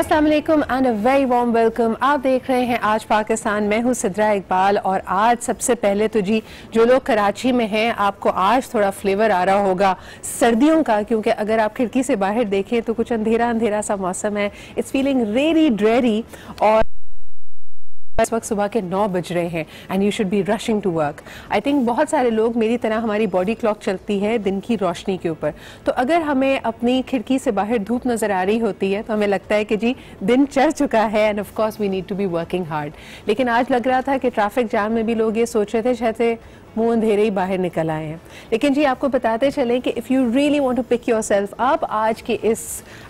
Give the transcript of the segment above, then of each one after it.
अस्सलाम वालेकुम and a very warm welcome. आप देख रहे हैं आज पाकिस्तान। मैं हूं सिद्रा इकबाल और आज सबसे पहले तो जी जो लोग कराची में हैं आपको आज थोड़ा फ्लेवर आ रहा होगा सर्दियों का, क्योंकि अगर आप खिड़की से बाहर देखें तो कुछ अंधेरा अंधेरा सा मौसम है। इट्स फीलिंग रियली ड्रेरी और इस वक्त सुबह के 9 बज रहे हैं and you should be rushing to work. I think बहुत सारे लोग मेरी तरह हमारी बॉडी क्लॉक चलती है दिन की रोशनी के ऊपर, तो अगर हमें अपनी खिड़की से बाहर धूप नजर आ रही होती है तो हमें लगता है कि जी दिन चढ़ चुका है and of course we need to be working hard. लेकिन आज लग रहा था कि ट्रैफिक जाम में भी लोग ये सोच रहे थे शायद मुंह अंधेरे ही बाहर निकल आए हैं। लेकिन जी आपको बताते चलें कि if you really want to pick yourself up, आज के इस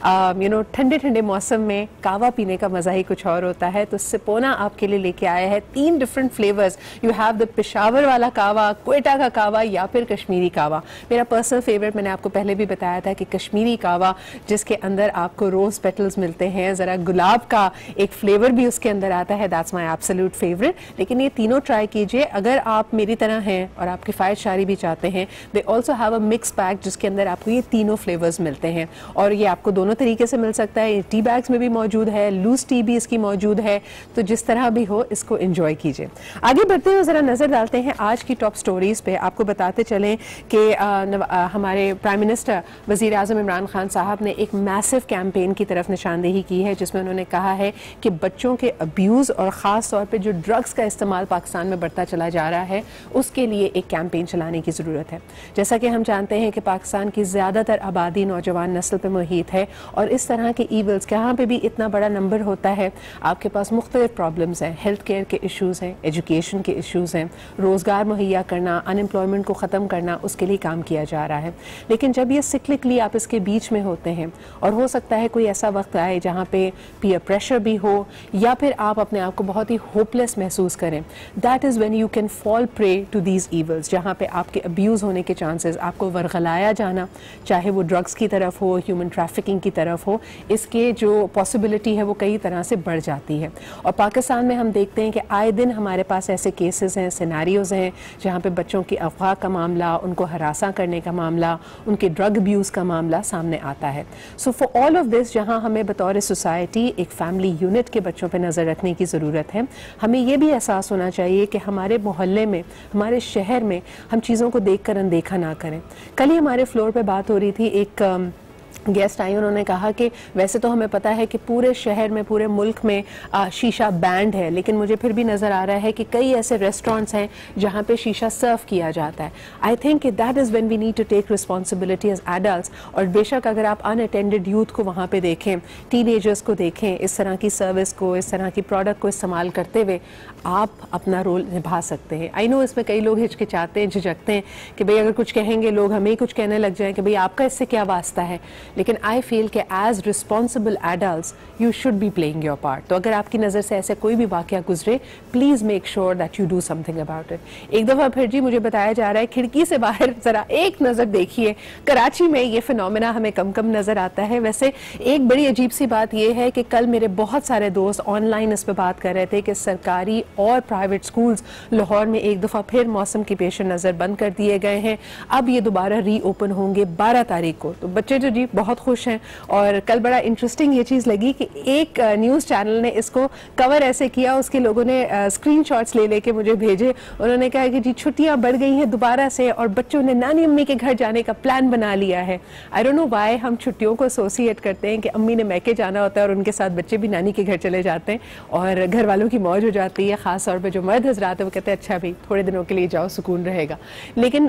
ठंडे ठंडे मौसम में कावा पीने का मज़ा ही कुछ और होता है। तो सिपोना आपके लिए लेके आया है 3 different flavours. You have the Peshawar वाला कावा, क्वेटा का कावा या फिर कश्मीरी कावा। मेरा पर्सनल फेवरेट मैंने आपको पहले भी बताया था कि कश्मीरी कावा, जिसके अंदर आपको रोज़ पेटल्स मिलते हैं, ज़रा गुलाब का एक फ्लेवर भी उसके अंदर आता है। That's my absolute favourite. लेकिन ये तीनों ट्राई कीजिए अगर आप मेरी तरह हैं और आप किफ़ायत शारी भी चाहते हैं। They also have a mix pack जिसके अंदर आपको ये तीनों फ्लेवर्स मिलते हैं और ये आपको दोनों तरीके से मिल सकता है। टी बैग्स में भी मौजूद है, लूज टी भी इसकी मौजूद है, तो जिस तरह भी हो इसको एंजॉय कीजिए। आगे बढ़ते हुए ज़रा नज़र डालते हैं आज की टॉप स्टोरीज़ पे। आपको बताते चलें कि हमारे प्राइम मिनिस्टर वज़ीर आज़म इमरान खान साहब ने एक मैसिव कैंपेन की तरफ निशानदेही की है जिसमें उन्होंने कहा है कि बच्चों के अब्यूज़ और ख़ास तौर पर जो ड्रग्स का इस्तेमाल पाकिस्तान में बढ़ता चला जा रहा है उसके लिए एक कैंपेन चलाने की ज़रूरत है। जैसा कि हम जानते हैं कि पाकिस्तान की ज़्यादातर आबादी नौजवान नस्ल पर मुहित है और इस तरह के ईवल्स जहाँ पे भी इतना बड़ा नंबर होता है आपके पास मुख्तलिफ प्रॉब्लम्स हैं, हेल्थ केयर के इशूज़ हैं, एजुकेशन के इशूज़ हैं, रोज़गार मुहैया करना, अनएम्प्लॉयमेंट को ख़त्म करना, उसके लिए काम किया जा रहा है। लेकिन जब ये सिक्लिकली आप इसके बीच में होते हैं और हो सकता है कोई ऐसा वक्त आए जहाँ पे पीयर प्रेशर भी हो या फिर आप अपने आप को बहुत ही होपलेस महसूस करें, that is when you can fall prey to these evils, जहाँ पे आपके अब्यूज़ होने के चांसेस, आपको वरगलाया जाना, चाहे वो ड्रग्स की तरफ हो, ह्यूमन ट्रैफिकिंग की तरफ हो, इसके जो पॉसिबिलिटी है वो कई तरह से बढ़ जाती है। और पाकिस्तान में हम देखते हैं कि आए दिन हमारे पास ऐसे केसेस हैं, सिनारियोज़ हैं जहाँ पे बच्चों की अगवा का मामला, उनको हरासा करने का मामला, उनके ड्रग अब्यूज़ का मामला सामने आता है। So for all of this जहाँ हमें बतौर सोसाइटी एक फैमिली यूनिट के बच्चों पर नज़र रखने की ज़रूरत है, हमें ये भी एहसास होना चाहिए कि हमारे मोहल्ले में, हमारे शहर में हम चीज़ों को देखकर अनदेखा ना करें। कल ही हमारे फ्लोर पे बात हो रही थी, एक गेस्ट आई, उन्होंने कहा कि वैसे तो हमें पता है कि पूरे शहर में, पूरे मुल्क में शीशा बैंड है, लेकिन मुझे फिर भी नज़र आ रहा है कि कई ऐसे रेस्टोरेंट्स हैं जहाँ पे शीशा सर्व किया जाता है। I think that is when we need to take responsibility as adults. और बेशक अगर आप अनअटेंडेड यूथ को वहाँ पे देखें, टीनेजर्स को देखें, इस तरह की सर्विस को, इस तरह की प्रोडक्ट को इस्तेमाल करते हुए आप अपना रोल निभा सकते हैं। आई नो इसमें कई लोग हिचकिचाते हैं, झिझकते हैं कि भाई अगर कुछ कहेंगे लोग हमें ही कुछ कहने लग जाएं कि भाई आपका इससे क्या वास्ता है। लेकिन आई फील कि as responsible adults you should be playing your part. तो अगर आपकी नज़र से ऐसे कोई भी वाक़या गुजरे, please make sure that you do something about it. एक दफ़ा फिर जी मुझे बताया जा रहा है खिड़की से बाहर ज़रा एक नज़र देखिए, कराची में ये फिनोमेना हमें कम कम नज़र आता है। वैसे एक बड़ी अजीब सी बात यह है कि कल मेरे बहुत सारे दोस्त ऑनलाइन इस पर बात कर रहे थे कि सरकारी और प्राइवेट स्कूल्स लाहौर में एक दफ़ा फिर मौसम की पेश नज़र बंद कर दिए गए हैं। अब ये दोबारा री ओपन होंगे 12 तारीख को। तो बच्चे जो जी बहुत खुश हैं। और कल बड़ा इंटरेस्टिंग ये चीज़ लगी कि एक न्यूज़ चैनल ने इसको कवर ऐसे किया, उसके लोगों ने स्क्रीनशॉट्स ले लेके मुझे भेजे। उन्होंने कहा कि जी छुट्टियां बढ़ गई हैं दोबारा से और बच्चों ने नानी अम्मी के घर जाने का प्लान बना लिया है। आई डोंट नो व्हाई हम छुट्टियों को एसोसिएट करते हैं कि अम्मी ने मैके जाना होता है और उनके साथ बच्चे भी नानी के घर चले जाते हैं और घर वालों की मौज हो जाती है। ख़ास तौर पर जो मर्द हजरात है वो कहते हैं अच्छा भाई थोड़े दिनों के लिए जाओ, सुकून रहेगा। लेकिन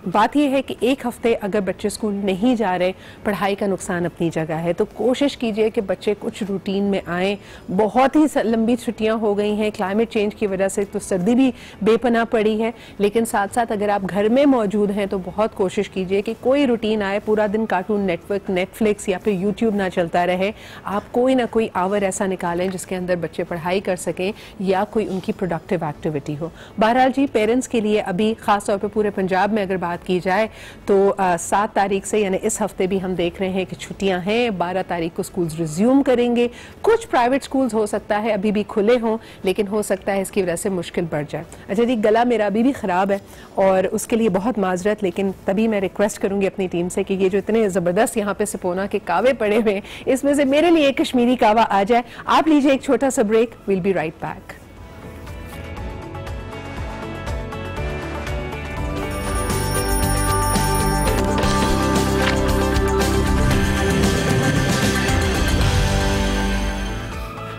बात यह है कि एक हफ्ते अगर बच्चे स्कूल नहीं जा रहे, पढ़ाई का नुकसान अपनी जगह है, तो कोशिश कीजिए कि बच्चे कुछ रूटीन में आएँ। बहुत ही लंबी छुट्टियां हो गई हैं, क्लाइमेट चेंज की वजह से तो सर्दी भी बेपनाह पड़ी है। लेकिन साथ साथ अगर आप घर में मौजूद हैं तो बहुत कोशिश कीजिए कि कोई रूटीन आए, पूरा दिन कार्टून नेटवर्क, नेटफ्लिक्स या फिर यूट्यूब ना चलता रहे। आप कोई ना कोई आवर ऐसा निकालें जिसके अंदर बच्चे पढ़ाई कर सकें या कोई उनकी प्रोडक्टिव एक्टिविटी हो। बहरहाल जी पेरेंट्स के लिए अभी ख़ास तौर पर पूरे पंजाब में अगर बात की जाए तो 7 तारीख से यानी इस हफ्ते भी हम देख रहे हैं कि छुट्टियां हैं, 12 तारीख को स्कूल्स रिज्यूम करेंगे। कुछ प्राइवेट स्कूल्स हो सकता है अभी भी खुले हों, लेकिन हो सकता है इसकी वजह से मुश्किल बढ़ जाए। अच्छा जी, गला मेरा अभी भी ख़राब है और उसके लिए बहुत माजरत, लेकिन तभी मैं रिक्वेस्ट करूंगी अपनी टीम से कि ये जो इतने ज़बरदस्त यहाँ पे सिपोना के कावे पड़े हुए हैं, इसमें से मेरे लिए एक कश्मीरी कावा आ जाए। आप लीजिए एक छोटा सा break, will be right back.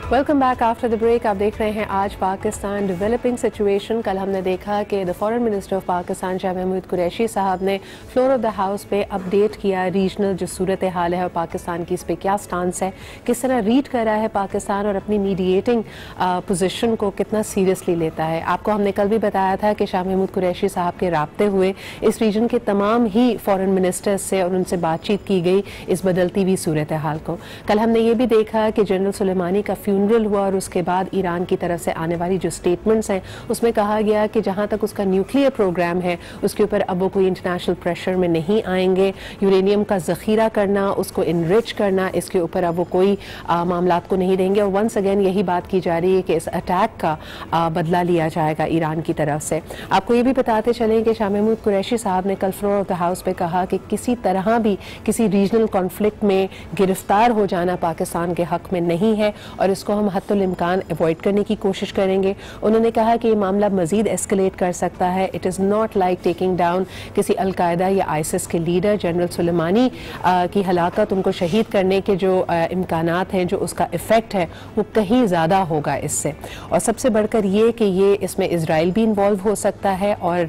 Welcome back after the break. आप देख रहे हैं आज पाकिस्तान डेवलपिंग सिचुएशन। कल हमने देखा कि the foreign minister of Pakistan Shah Mahmood Qureshi साहब ने फ्लोर ऑफ द हाउस पे अपडेट किया रीजनल जो सूरत हाल है और पाकिस्तान की इस पे क्या स्टांस है, किस तरह रीड कर रहा है पाकिस्तान और अपनी मीडिएटिंग पोजीशन को कितना सीरियसली लेता है। आपको हमने कल भी बताया था कि शाह महमूद कुरैशी साहब के राब्ते हुए इस रीजन के तमाम ही फॉरेन मिनिस्टर्स से और उनसे बातचीत की गई इस बदलती हुई सूरत हाल को। कल हमने ये भी देखा कि जनरल सुलेमानी का हुआ और उसके बाद ईरान की तरफ से आने वाली जो स्टेटमेंट्स हैं उसमें कहा गया कि जहां तक उसका न्यूक्लियर प्रोग्राम है उसके ऊपर अब वो कोई इंटरनेशनल प्रेशर में नहीं आएंगे। यूरेनियम का जखीरा करना, उसको इनरिच करना, इसके ऊपर अब वो कोई मामलात को नहीं देंगे। और वंस अगेन यही बात की जा रही है कि इस अटैक का बदला लिया जाएगा ईरान की तरफ से। आपको ये भी बताते चलें कि शाह महमूद कुरैशी साहब ने कल फ्लोर ऑफ द हाउस पे कहा कि किसी तरह भी किसी रीजनल कॉन्फ्लिक्ट में गिरफ्तार हो जाना पाकिस्तान के हक में नहीं है और इसको हम हत्तुल इम्कान अवॉइड करने की कोशिश करेंगे। उन्होंने कहा कि ये मामला मजीद एस्केलेट कर सकता है। It is not like taking down किसी अलकायदा या आईसिस के लीडर। जनरल सुलेमानी की हलाकत, उनको शहीद करने के जो इम्कानात हैं, जो उसका इफ़ेक्ट है वो कहीं ज़्यादा होगा इससे। और सबसे बढ़कर ये कि ये इसमें इजराइल भी इन्वॉल्व हो सकता है और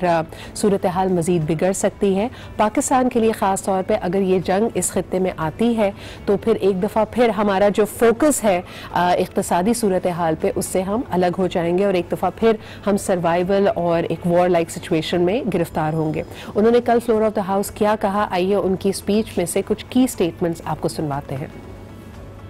सूरत हाल मजीद बिगड़ सकती है। पाकिस्तान के लिए ख़ास तौर पर अगर ये जंग इस खत्ते में आती है तो फिर एक दफ़ा फिर हमारा जो फोकस है इक़्तिसादी सूरत हाल पे उससे हम अलग हो जाएंगे और एक दफ़ा फिर हम सर्वाइवल और एक वॉर लाइक सिचुएशन में गिरफ्तार होंगे। उन्होंने कल फ्लोर ऑफ द हाउस क्या कहा, आइए उनकी स्पीच में से कुछ की स्टेटमेंट्स आपको सुनवाते हैं।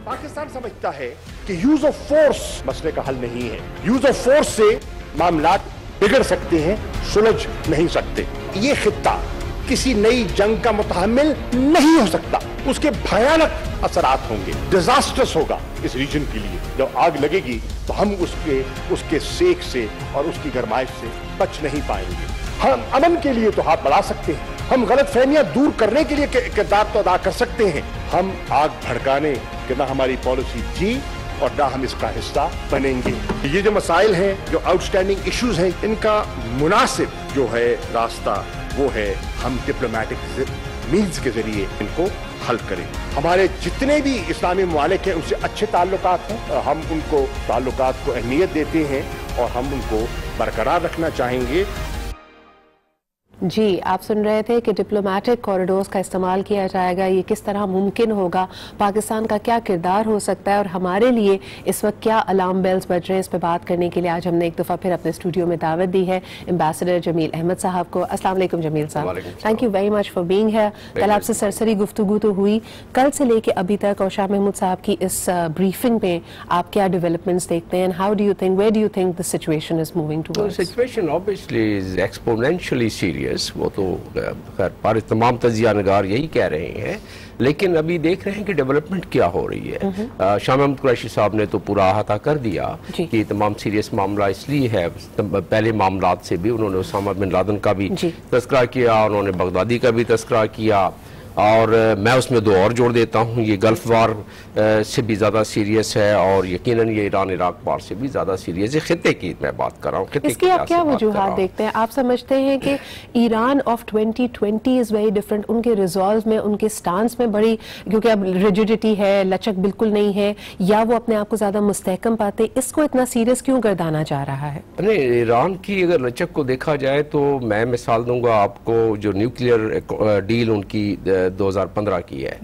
पाकिस्तान समझता है कि यूज ऑफ फोर्स मसले का हल नहीं है। यूज ऑफ फोर्स से मामलात बिगड़ सकते हैं, सुलझ नहीं सकते। ये खित्ता किसी नई जंग का मुतहम्मिल नहीं हो सकता। उसके भयानक असरात होंगे, डिजास्टर्स होगा इस रीजन के लिए। जब आग लगेगी तो हम उसके सेक से और उसकी गरमाइश से बच नहीं पाएंगे। हम अमन के लिए तो हाथ बढ़ा सकते हैं, हम गलतफहमियां दूर करने के लिए किरदार तो अदा कर सकते हैं। हम आग भड़काने के ना हमारी पॉलिसी थी और ना हम इसका हिस्सा बनेंगे। ये जो मसाइल हैं, जो आउटस्टैंडिंग इश्यूज हैं, इनका मुनासिब जो है रास्ता वो है हम डिप्लोमेटिक मीन्स के जरिए इनको हल करें। हमारे जितने भी इस्लामी ममालिक हैं उनसे अच्छे ताल्लुकात हैं, हम उनको ताल्लुकात को अहमियत देते हैं और हम उनको बरकरार रखना चाहेंगे। जी, आप सुन रहे थे कि डिप्लोमेटिक कॉरिडोर्स का इस्तेमाल किया जाएगा। ये किस तरह मुमकिन होगा, पाकिस्तान का क्या किरदार हो सकता है और हमारे लिए इस वक्त क्या अलार्म बेल्स बज रहे हैं, इस पर बात करने के लिए आज हमने एक दफ़ा फिर अपने स्टूडियो में दावत दी है एम्बेसडर जमील अहमद साहब को। अस्सलाम वालेकुम जमील साहब, thank you very much for being here. कल आपसे सरसरी गुफ्तगू तो हुई, कल से लेके अभी तक और शाह महमूद साहब की इस ब्रीफिंग में आप क्या डेवलपमेंट्स देखते हैं? How do you think, where do you think the situation is moving towards? Situation obviously is exponentially serious. वो तो खैर तमाम तजिया नगार यही कह रहे हैं, लेकिन अभी देख रहे हैं कि डेवलपमेंट क्या हो रही है। शाह महमूद कुरैशी साहब ने तो पूरा अहाता कर दिया कि तमाम सीरियस मामला इसलिए है। पहले मामलात से भी उन्होंने उसामा बिन लादेन का भी तस्करा किया, उन्होंने बगदादी का भी तस्करा किया और मैं उसमें दो और जोड़ देता हूँ, ये गल्फ वार से भी ज़्यादा सीरियस है और यकीनन ये ईरान इराक वार से भी ज़्यादा सीरियस है। खित्ते की मैं बात कर रहा हूँ। इसकी आप क्या वजूहात देखते हैं? आप समझते हैं कि Iran of 2020 is very different, उनके रिजॉल्व में, उनके स्टांस में बड़ी, क्योंकि अब रिजिडिटी है, लचक बिल्कुल नहीं है, या वो अपने आप को ज़्यादा मुस्तहकम पाते, इसको इतना सीरियस क्यों गर्दाना जा रहा है? नहीं, ईरान की अगर लचक को देखा जाए तो मैं मिसाल दूंगा आपको, जो न्यूक्लियर डील उनकी 2015 की है,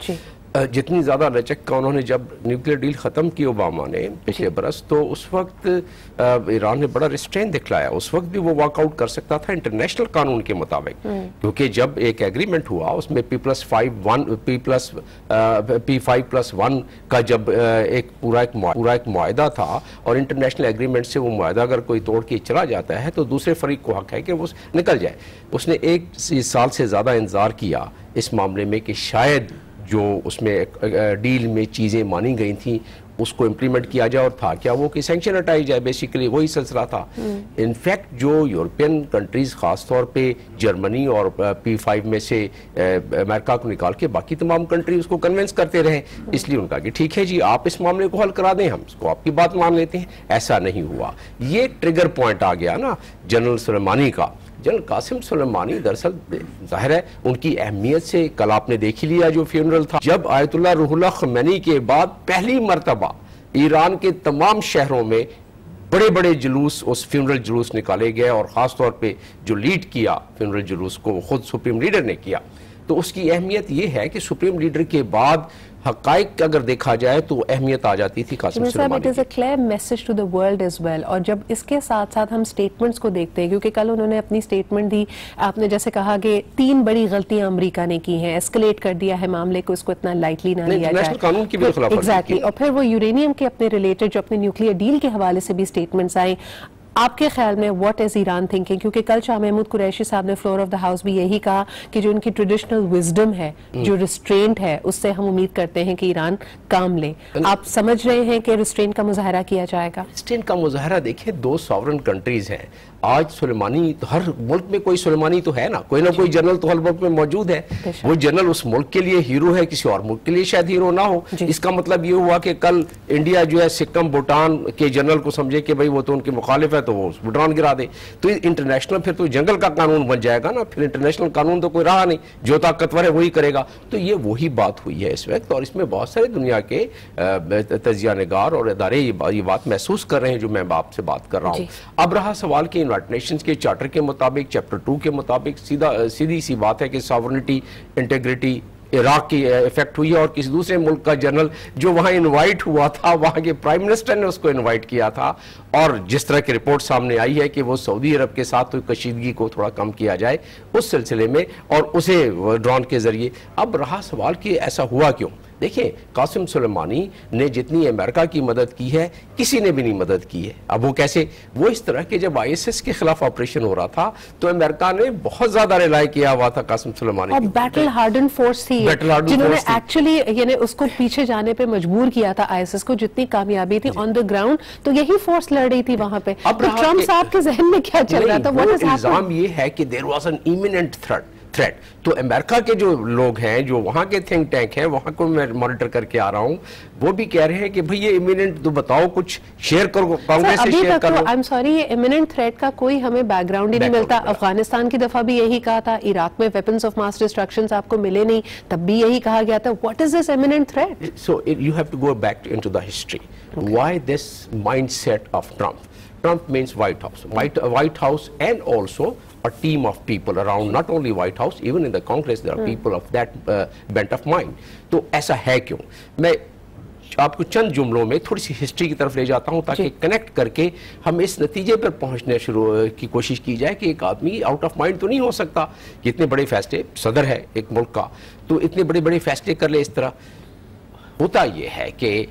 जितनी ज़्यादा लचक का उन्होंने जब न्यूक्लियर डील ख़त्म की ओबामा ने पिछले बरस, तो उस वक्त ईरान ने बड़ा रिस्ट्रेन दिखलाया। उस वक्त भी वो वॉकआउट कर सकता था इंटरनेशनल कानून के मुताबिक, क्योंकि जब एक एग्रीमेंट हुआ उसमें P5+1 का जब एक पूरा एक मुआहदा था और इंटरनेशनल एग्रीमेंट से वो मुआहदा अगर कोई तोड़ के चला जाता है तो दूसरे फरीक को हक है कि वो निकल जाए। उसने 1 साल से ज़्यादा इंतज़ार किया इस मामले में कि शायद जो उसमें डील में चीज़ें मानी गई थी उसको इम्प्लीमेंट किया जाए, और था क्या वो कि सैंक्शन हटाई जाए, बेसिकली वही सिलसिला था। इनफैक्ट जो यूरोपियन कंट्रीज खास तौर पे जर्मनी और P5 में से अमेरिका को निकाल के बाकी तमाम कंट्री उसको कन्विंस करते रहे, इसलिए उनका कि ठीक है जी आप इस मामले को हल करा दें, हम इसको आपकी बात मान लेते हैं। ऐसा नहीं हुआ, ये ट्रिगर पॉइंट आ गया ना जनरल सुलेमानी का। जनरल कासिम सुलेमानी दरअसल जाहिर है उनकी अहमियत से कल आपने देख ही लिया जो फ्यूनरल था, जब आयतुल्लाह रूहुल्लाह खमैनी के बाद पहली मर्तबा ईरान के तमाम शहरों में बड़े बड़े जुलूस, उस फ्यूनरल जुलूस निकाले गए, और ख़ास तौर पे जो लीड किया फ्यूनरल जुलूस को वो खुद सुप्रीम लीडर ने किया। तो उसकी अहमियत ये है कि सुप्रीम लीडर के बाद हक़ाइक़ अगर देखा जाए तो अहमियत आ जाती थी Qasem Soleimani. It is a clear message to the world as well. और जब इसके साथ साथ हम स्टेटमेंट्स को देखते हैं, क्योंकि कल उन्होंने अपनी स्टेटमेंट दी, आपने जैसे कहा कि 3 बड़ी गलतियां अमेरिका ने की हैं, एस्केलेट कर दिया है मामले को, इसको इतना लाइटली ना लिया जाए, कानून की भी खिलाफवर्जी। एग्जैक्टली। और फिर वो यूरेनियम के अपने रिलेटेड जो अपने न्यूक्लियर डील के हवाले से भी स्टेटमेंट्स आए। आपके ख्याल में व्हाट इज ईरान थिंकिंग? क्योंकि कल शाह महमूद कुरैशी साहब ने फ्लोर ऑफ द हाउस भी यही कहा कि जो उनकी ट्रेडिशनल विजडम है, जो रिस्ट्रेंट है, उससे हम उम्मीद करते हैं कि ईरान काम ले। आप समझ रहे हैं कि रिस्ट्रेंट का मुजाहरा किया जाएगा? रिस्ट्रेंट का मुजाहरा देखिए, 2 सॉवरन कंट्रीज हैं। आज सुलेमानी तो हर मुल्क में कोई सुलेमानी तो है ना कोई जनरल तो हर मुल्क में मौजूद है। वो जनरल उस मुल्क के लिए हीरो है, किसी और मुल्क के लिए शायद हीरो ना हो। इसका मतलब ये हुआ कि कल इंडिया जो है सिक्किम भूटान के जनरल को समझे कि भाई वो तो उनके मुखालिफ है तो वो भूटान गिरा दे, तो इंटरनेशनल फिर तो जंगल का कानून बन जाएगा ना, फिर इंटरनेशनल कानून तो कोई रहा नहीं, जो ताकतवर है वही करेगा। तो ये वही बात हुई है इस वक्त, और इसमें बहुत सारे दुनिया के तजिया निगार और इदारे ये बात महसूस कर रहे हैं जो मैं आपसे बात कर रहा हूँ। अब रहा सवाल कि यूनाइटेड नेशंस के चार्टर के मुताबिक, चैप्टर 2 के मुताबिक सीधी सी बात है कि सॉवरेनिटी, इंटेग्रिटी इराक की इफेक्ट हुई है, और किसी दूसरे मुल्क का जनरल जो वहां इनवाइट हुआ था, वहां के प्राइम मिनिस्टर ने उसको इनवाइट किया था, और जिस तरह की रिपोर्ट सामने आई है कि वो सऊदी अरब के साथ तो कशीदगी को थोड़ा कम किया जाए उस सिलसिले में, और उसे ड्रोन के जरिए। अब रहा सवाल कि ऐसा हुआ क्यों? देखिए, कासिम सुलेमानी ने जितनी अमेरिका की मदद की है किसी ने भी नहीं मदद की है। अब वो कैसे? वो इस तरह के जब ISIS के खिलाफ ऑपरेशन हो रहा था तो अमेरिका ने बहुत ज्यादा रिलाई किया हुआ था कासिम सुलेमानी और बैटल हार्डन फोर्स थी जिन्होंने एक्चुअली यानी उसको पीछे जाने पे मजबूर किया था ISIS को। जितनी कामयाबी थी ऑन द ग्राउंड तो यही फोर्स लड़ रही थी वहां पे। अब ट्रम्प साहब के जहन में क्या चल रहा था? इल्जाम ये है कि there was an imminent threat. तो अमेरिका के जो लोग हैं, जो वहां के थिंक टैंक हैं, वहां को मैं मॉनिटर करके आ रहा हूं, वो भी कह रहे हैं कि भाई ये इमिनेंट तो बताओ, कुछ शेयर करो, कांग्रेस से शेयर करो। आई एम सॉरी, ये इमिनेंट थ्रेट का कोई हमें बैकग्राउंड ही नहीं मिलता। अफगानिस्तान की दफा भी यही कहा था, इराक में वेपन्स ऑफ मास डिस्ट्रक्शन आपको मिले नहीं, तब भी यही कहा गया था। What is this imminent threat? So you have to go back into the history. Why this mindset of Trump? Trump means White House. White House and also a team of people around, not only White House, even in the Congress there are people of that bent of mind. तो ऐसा है क्यों? मैं आपको चंद जुमलों में थोड़ी सी history की तरफ ले जाता हूं ताकि कनेक्ट करके हम इस नतीजे पर पहुंचने की कोशिश की जाए कि एक आदमी आउट ऑफ माइंड तो नहीं हो सकता कि इतने बड़े फैसले, सदर है एक मुल्क का, तो इतने बड़े बड़े फैसले कर ले इस तरह। होता यह है कि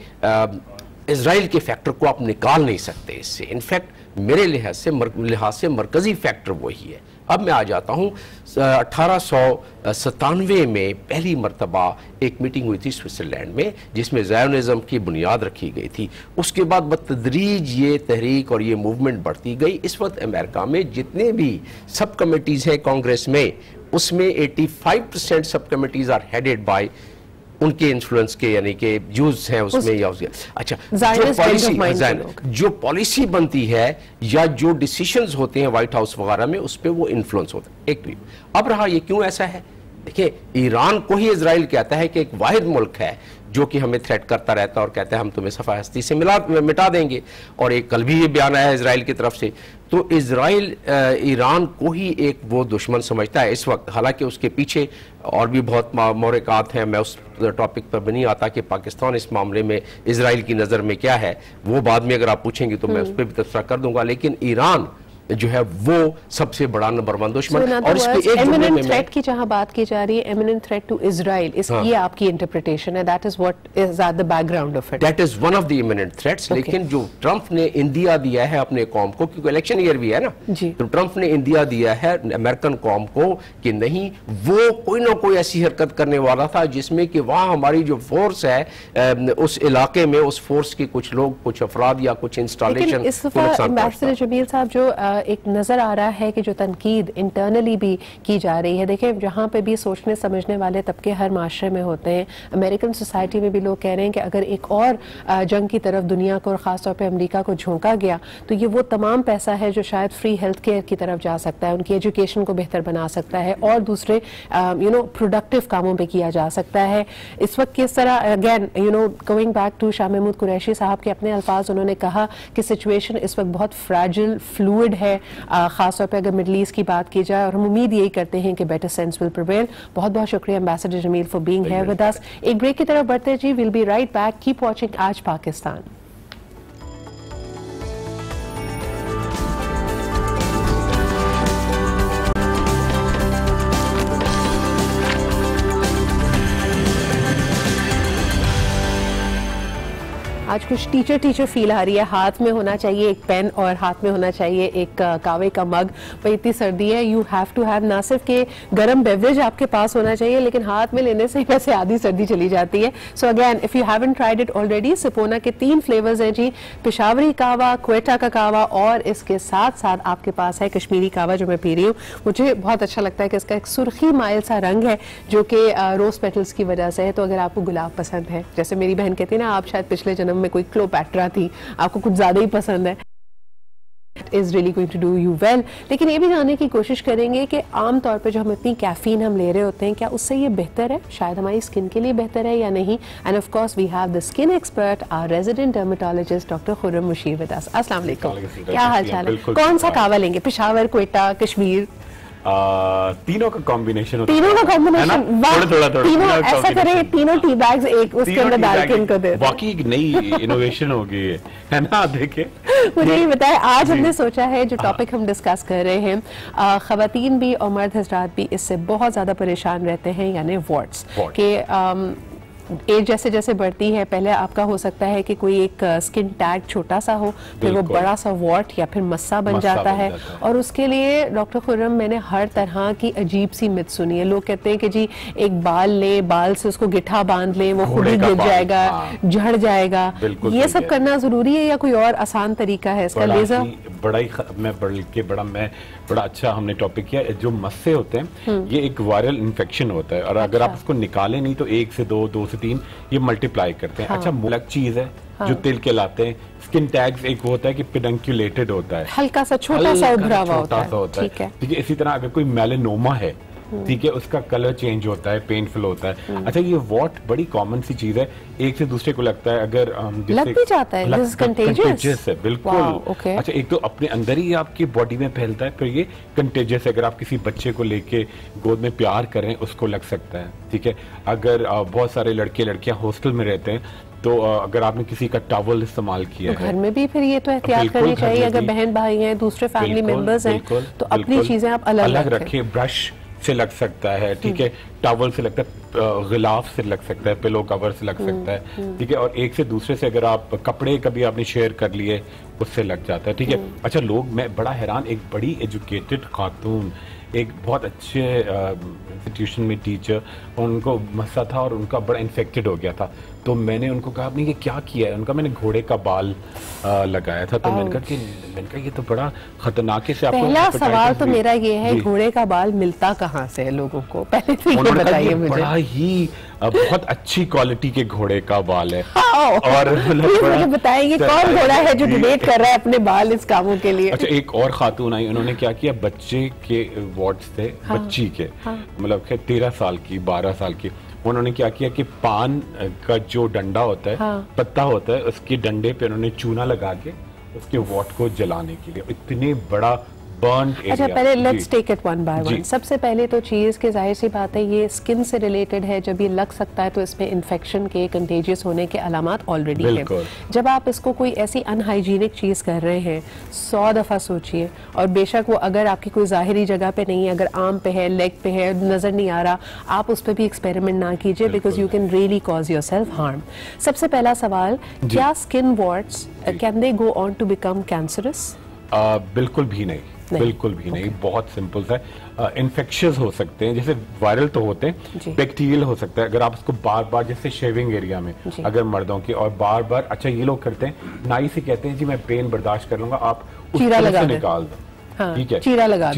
इजराइल के फैक्टर को आप निकाल नहीं सकते इससे। इनफैक्ट मेरे लिहाज से मरकजी फैक्टर वही है। अब मैं आ जाता हूँ 1897 में पहली मरतबा एक मीटिंग हुई थी स्विट्ज़रलैंड में जिसमें ज़ायोनिज़्म की बुनियाद रखी गई थी। उसके बाद बतदरीज ये तहरीक और ये मूवमेंट बढ़ती गई। इस वक्त अमेरिका में जितने भी सब कमेटीज़ हैं कांग्रेस में, उसमें 85% सब कमेटीज़ आर हेडेड बाय उनके इन्फ्लुएंस के, यानी कि जूस हैं उसमें या उसके। अच्छा, जो पॉलिसी बनती है या जो डिसीजंस होते हैं व्हाइट हाउस वगैरह में, उस पर वो इन्फ्लुएंस होता है। एक अब रहा ये क्यों ऐसा है? देखिए, ईरान को ही इजराइल कहता है कि एक वाहिद मुल्क है जो कि हमें थ्रेट करता रहता है और कहता है हम तुम्हें सफा हस्ती से मिटा देंगे, और एक कल भी ये बयान आया है इजराइल की तरफ से। तो इजराइल ईरान को ही एक वो दुश्मन समझता है इस वक्त। हालांकि उसके पीछे और भी बहुत मोहरक़ात हैं, मैं उस टॉपिक पर भी नहीं आता कि पाकिस्तान इस मामले में इजराइल की नज़र में क्या है, वो बाद में अगर आप पूछेंगे तो मैं उस पर भी तबसरा कर दूंगा। लेकिन ईरान जो है वो सबसे बड़ा नंबर 1 दुश्मन। और इस पे एक इमिनेंट थ्रेट की जहां बात की जा रही है, इमिनेंट थ्रेट टू इजराइल, ये आपकी इंटरप्रिटेशन है, that is what is at the background of it? That is one of the imminent threats. लेकिन जो ट्रंप ने इंडिया दिया है अपने कौम को, क्योंकि इलेक्शन ईयर भी है ना, तो ट्रंप ने इंडिया दिया है अमेरिकन कौम को कि नहीं, वो कोई ना कोई ऐसी हरकत करने वाला था जिसमें कि वहां हमारी जो फोर्स है उस इलाके में, उस फोर्स के कुछ लोग, कुछ अफराद या कुछ इंस्टॉलेशन। इस दफा एम्बेसडर जमील साहब, जो एक नजर आ रहा है कि जो तनकीद इंटरनली भी की जा रही है, देखें जहां पे भी सोचने समझने वाले तबके हर माशरे में होते हैं, अमेरिकन सोसाइटी में भी लोग कह रहे हैं कि अगर एक और जंग की तरफ दुनिया को और खासतौर पे अमेरिका को झोंका गया तो ये वो तमाम पैसा है जो शायद फ्री हेल्थ केयर की तरफ जा सकता है, उनकी एजुकेशन को बेहतर बना सकता है और दूसरे प्रोडक्टिव कामों पे किया जा सकता है। इस वक्त किस तरह, again going back to Shah Mahmood Qureshi साहब के अपने अल्फाज, उन्होंने कहा कि सिचुएशन इस वक्त बहुत फ्रैजिल, फ्लूइड है, खासतौर पे अगर मिडल ईस्ट की बात की जाए, और हम उम्मीद यही करते हैं कि बेटर सेंस विल प्रिवेल। बहुत बहुत शुक्रिया ambassador Jamil for being here with us. एक ब्रेक की तरफ बढ़ते जी, will be right back, keep watching आज पाकिस्तान। आज कुछ टीचर फील आ रही है, हाथ में होना चाहिए एक पेन और हाथ में होना चाहिए एक कावे का मग। भाई इतनी सर्दी है, यू हैव टू हैव, ना सिर्फ के गर्म बेवरेज आपके पास होना चाहिए, लेकिन हाथ में लेने से ही वैसे आधी सर्दी चली जाती है। So again, if you haven't tried it already, सिपोना के 3 फ्लेवर्स हैं जी, पेशावरी कावा, क्वेटा का कावा और इसके साथ साथ आपके पास है कश्मीरी कावा जो मैं पी रही हूँ। मुझे बहुत अच्छा लगता है कि इसका एक सुर्खी माइल सा रंग है जो कि रोज पेटल्स की वजह से है। तो अगर आपको गुलाब पसंद है, जैसे मेरी बहन कहती है ना, आप शायद पिछले जन्म में कोई क्लोपैट्रा थी, आपको कुछ ज्यादा ही पसंद है, is really going to do you well। लेकिन ये भी जानने की कोशिश करेंगे कि आम तौर पे जो हम इतनी कैफीन हम ले रहे होते हैं, क्या उससे ये बेहतर है, शायद हमारी स्किन के लिए बेहतर है या नहीं। And of course we have the skin expert, our resident dermatologist doctor Khurram Musheer with us. अस्सलाम वालेकुम, क्या हाल चाल है? कौन सा कावा लेंगे, पेशावर, क्वेटा, कश्मीर? तीनों का कॉम्बिनेशन होता है। तीनों का कॉम्बिनेशन, थोड़ा तीनों ऐसा करें, तीनों टी बैग्स एक उसके अंदर डाल के इनको दे। बाकी एक नई इनोवेशन हो गई है ना, देखे। मुझे ये बताएं, आज हमने सोचा है जो टॉपिक हम डिस्कस कर रहे हैं, खवातीन भी और मर्द हजरात भी इससे बहुत ज्यादा परेशान रहते हैं, यानी वॉट्स के एज जैसे जैसे बढ़ती है, पहले आपका हो सकता है कि कोई एक स्किन टैग छोटा सा हो, फिर वो बड़ा सा वॉट या फिर मस्सा बन जाता है। और उसके लिए डॉक्टर खुर्रम, मैंने हर तरह की अजीब सी मिथ सुनी है। लोग कहते हैं कि जी एक बाल ले, बाल से उसको गिट्ठा बांध ले, वो खुद ही गिर जाएगा, झड़ जाएगा। ये सब करना जरूरी है या कोई और आसान तरीका है इसका? लेजर बड़ा अच्छा हमने टॉपिक किया। जो मस्से होते हैं ये एक वायरल इन्फेक्शन होता है, और अगर आप उसको निकालें नहीं तो 1 से 2, 2 से 3 ये मल्टीप्लाई करते हैं। अच्छा, अलग चीज है जो तिल के लाते हैं। स्किन टैग्स एक होता है कि पेडंक्यूलेटेड होता है, हल्का सा छोटा सा उभरा हुआ होता है। ठीक है। इसी तरह अगर कोई मेलानोमा है, ठीक है, उसका कलर चेंज होता है, पेनफुल होता है। अच्छा, ये वॉट बड़ी कॉमन सी चीज है, एक से दूसरे को लगता है। अगर लग भी जाता है, दिस इज कंटेजियस है, बिल्कुल। अच्छा, एक तो अपने अंदर ही आपकी बॉडी में फैलता है, फिर ये कंटेजियस है। अगर आप किसी बच्चे को लेके गोद में प्यार करें, उसको लग सकता है, ठीक है। अगर बहुत सारे लड़के लड़कियां हॉस्टल में रहते हैं, तो अगर आपने किसी का टॉवल इस्तेमाल किया तो घर में भी फिर ये तो एहतियात करनी चाहिए। अगर बहन भाई हैं, दूसरे फैमिली मेंबर्स हैं, तो अपनी चीजें आप अलग रखें। ब्रश से लग सकता है, ठीक है, टॉवल से लगता है, गिलाफ से लग सकता है, पिलो कवर से लग सकता है, ठीक है। और एक से दूसरे से अगर आप कपड़े कभी आपने शेयर कर लिए, उससे लग जाता है, ठीक है। अच्छा, लोग, मैं बड़ा हैरान, एक बड़ी एजुकेटेड खातून, एक बहुत अच्छे इंस्टीट्यूशन में टीचर, उनको मस्सा था और उनका बड़ा इन्फेक्टेड हो गया था। तो मैंने उनको कहा, आपने ये क्या किया है? उनका मैंने घोड़े का बाल लगाया था। तो मैंने कहा ये तो बड़ा खतरनाक है। पहला सवाल तो मेरा ये है, घोड़े का बाल मिलता कहाँ से है लोगों को? पहले तो ये बताइए मुझे। बड़ा ही बहुत अच्छी क्वालिटी के घोड़े का बाल है। और मुझे बताइए कौन घोड़ा है जो डिबेट कर रहा है अपने बाल इस कामों के लिए? अच्छा, एक और खातून आई, उन्होंने क्या किया, बच्चे के वॉट्स थे, बच्ची के, मतलब 13 साल की, 12 साल की, उन्होंने क्या किया कि पान का जो डंडा होता है, पत्ता होता है, उसके डंडे पे उन्होंने चूना लगा के उसके वॉट को जलाने के लिए, इतने बड़ा बर्न अच्छा, पहले let's take it one by one. सबसे पहले तो चीज के जाहिर सी बात है ये स्किन से रिलेटेड है, जब ये लग सकता है तो इसमें इन्फेक्शन के, कंटेजियस होने के अलामात ऑलरेडी हैं। जब आप इसको कोई ऐसी अनहाइजीनिक चीज कर रहे हैं 100 दफा सोचिए, और बेशक वो अगर आपकी कोई जाहिरी जगह पे नहीं है, अगर आर्म पे है, लेग पे है, नजर नहीं आ रहा, आप उस पर भी एक्सपेरिमेंट ना कीजिए, because you can really cause yourself harm. सबसे पहला सवाल, क्या skin warts can they go on to become cancerous? बिल्कुल भी नहीं, बिल्कुल भी नहीं। बहुत सिंपल सा है। इन्फेक्शियस हो सकते हैं, जैसे वायरल तो होते हैं, बैक्टीरियल हो सकता है अगर आप उसको बार बार, जैसे शेविंग एरिया में अगर मर्दों की, और बार बार, अच्छा ये लोग करते हैं नाई से कहते हैं जी मैं पेन बर्दाश्त कर लूंगा, आप उस तरह से निकाल दो, ठीक है, चीरा लगा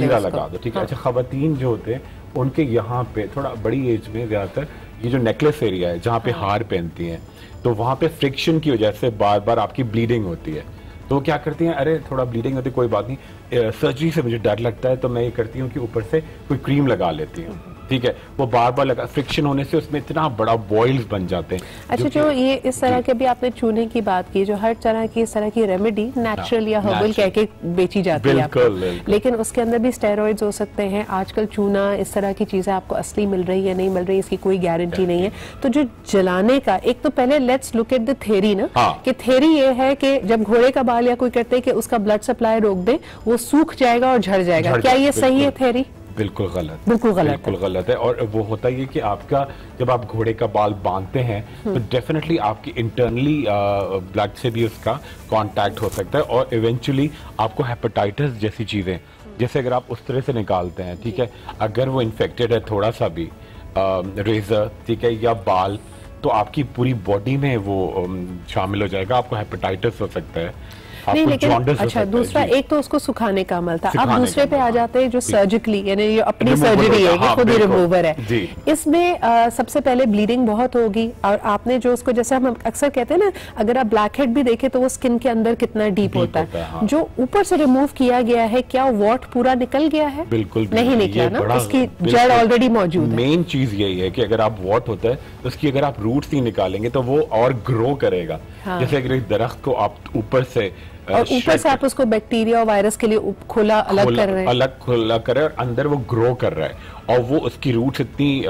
दो, ठीक है। अच्छा, खवातीन जो होते हैं उनके यहाँ पे थोड़ा बड़ी एज में ज्यादातर ये जो नेकलेस एरिया है जहाँ पे हार पहनती हैं, तो वहां पे फ्रिक्शन की वजह से बार बार आपकी ब्लीडिंग होती है, तो क्या करती हैं, अरे थोड़ा ब्लीडिंग होती है कोई बात नहीं, सर्जरी से मुझे डर लगता है तो मैं ये करती हूँ कि ऊपर से कोई क्रीम लगा लेती हूँ, ठीक है। वो बार बार लगा, फ्रिक्शन होने से उसमें इतना बड़ा बॉइल्स बन जाते हैं। अच्छा, जो ये इस तरह के भी आपने चूने की बात की, जो हर तरह की इस तरह की रेमेडी नेचुरल या हर्बल कह के बेची जाती है आपको, लेकिन उसके अंदर भी स्टेरॉइड्स हो सकते हैं। आजकल चूना, इस तरह की चीजें आपको असली मिल रही है, नहीं मिल रही, इसकी कोई गारंटी नहीं है। तो जो जलाने का, एक तो पहले let's look at the theory ना, कि थ्योरी ये है कि जब घोड़े का बाल या कोई करते हैं कि उसका ब्लड सप्लाई रोक दे, वो सूख जाएगा और झड़ जाएगा, क्या ये सही है थ्योरी? बिल्कुल गलत, बिल्कुल गलत है। और वो होता है कि आपका जब आप घोड़े का बाल बांधते हैं तो डेफिनेटली आपकी इंटरनली ब्लड से भी उसका कांटेक्ट हो सकता है, और इवेंचुअली आपको हेपेटाइटिस जैसी चीजें, जैसे अगर आप उस तरह से निकालते हैं, ठीक है, अगर वो इन्फेक्टेड है थोड़ा सा भी रेजर, ठीक है, या बाल, तो आपकी पूरी बॉडी में वो शामिल हो जाएगा, आपको हेपेटाइटिस हो सकता है। नहीं, लेकिन अच्छा, दूसरा एक तो उसको सुखाने का अमल था, अब दूसरे पे आ जाते हैं जो सर्जिकली, यानी ये अपनी सर्जरी है, ये खुद ही रिमूवर है। इसमें सबसे पहले ब्लीडिंग बहुत होगी, और आपने जो उसको, जैसे हम अक्सर कहते हैं ना, अगर आप ब्लैक हेड भी देखें तो वो स्किन के अंदर कितना डीप होता है। जो ऊपर से रिमूव किया गया है, क्या वॉट पूरा निकल गया है? बिल्कुल नहीं निकला ना, उसकी जड़ ऑलरेडी मौजूद है। मेन चीज यही है कि अगर आप वॉट होता है तो उसकी अगर आप रूट्स नहीं निकालेंगे तो वो और ग्रो करेगा। जैसे अगर एक दरख्त को आप ऊपर से, और ऊपर से आप उसको बैक्टीरिया और वायरस के लिए खोला अलग कर रहे हैं, अलग खोला कर रहे हैं, और अंदर वो ग्रो कर रहा है, और वो उसकी रूट्स इतनी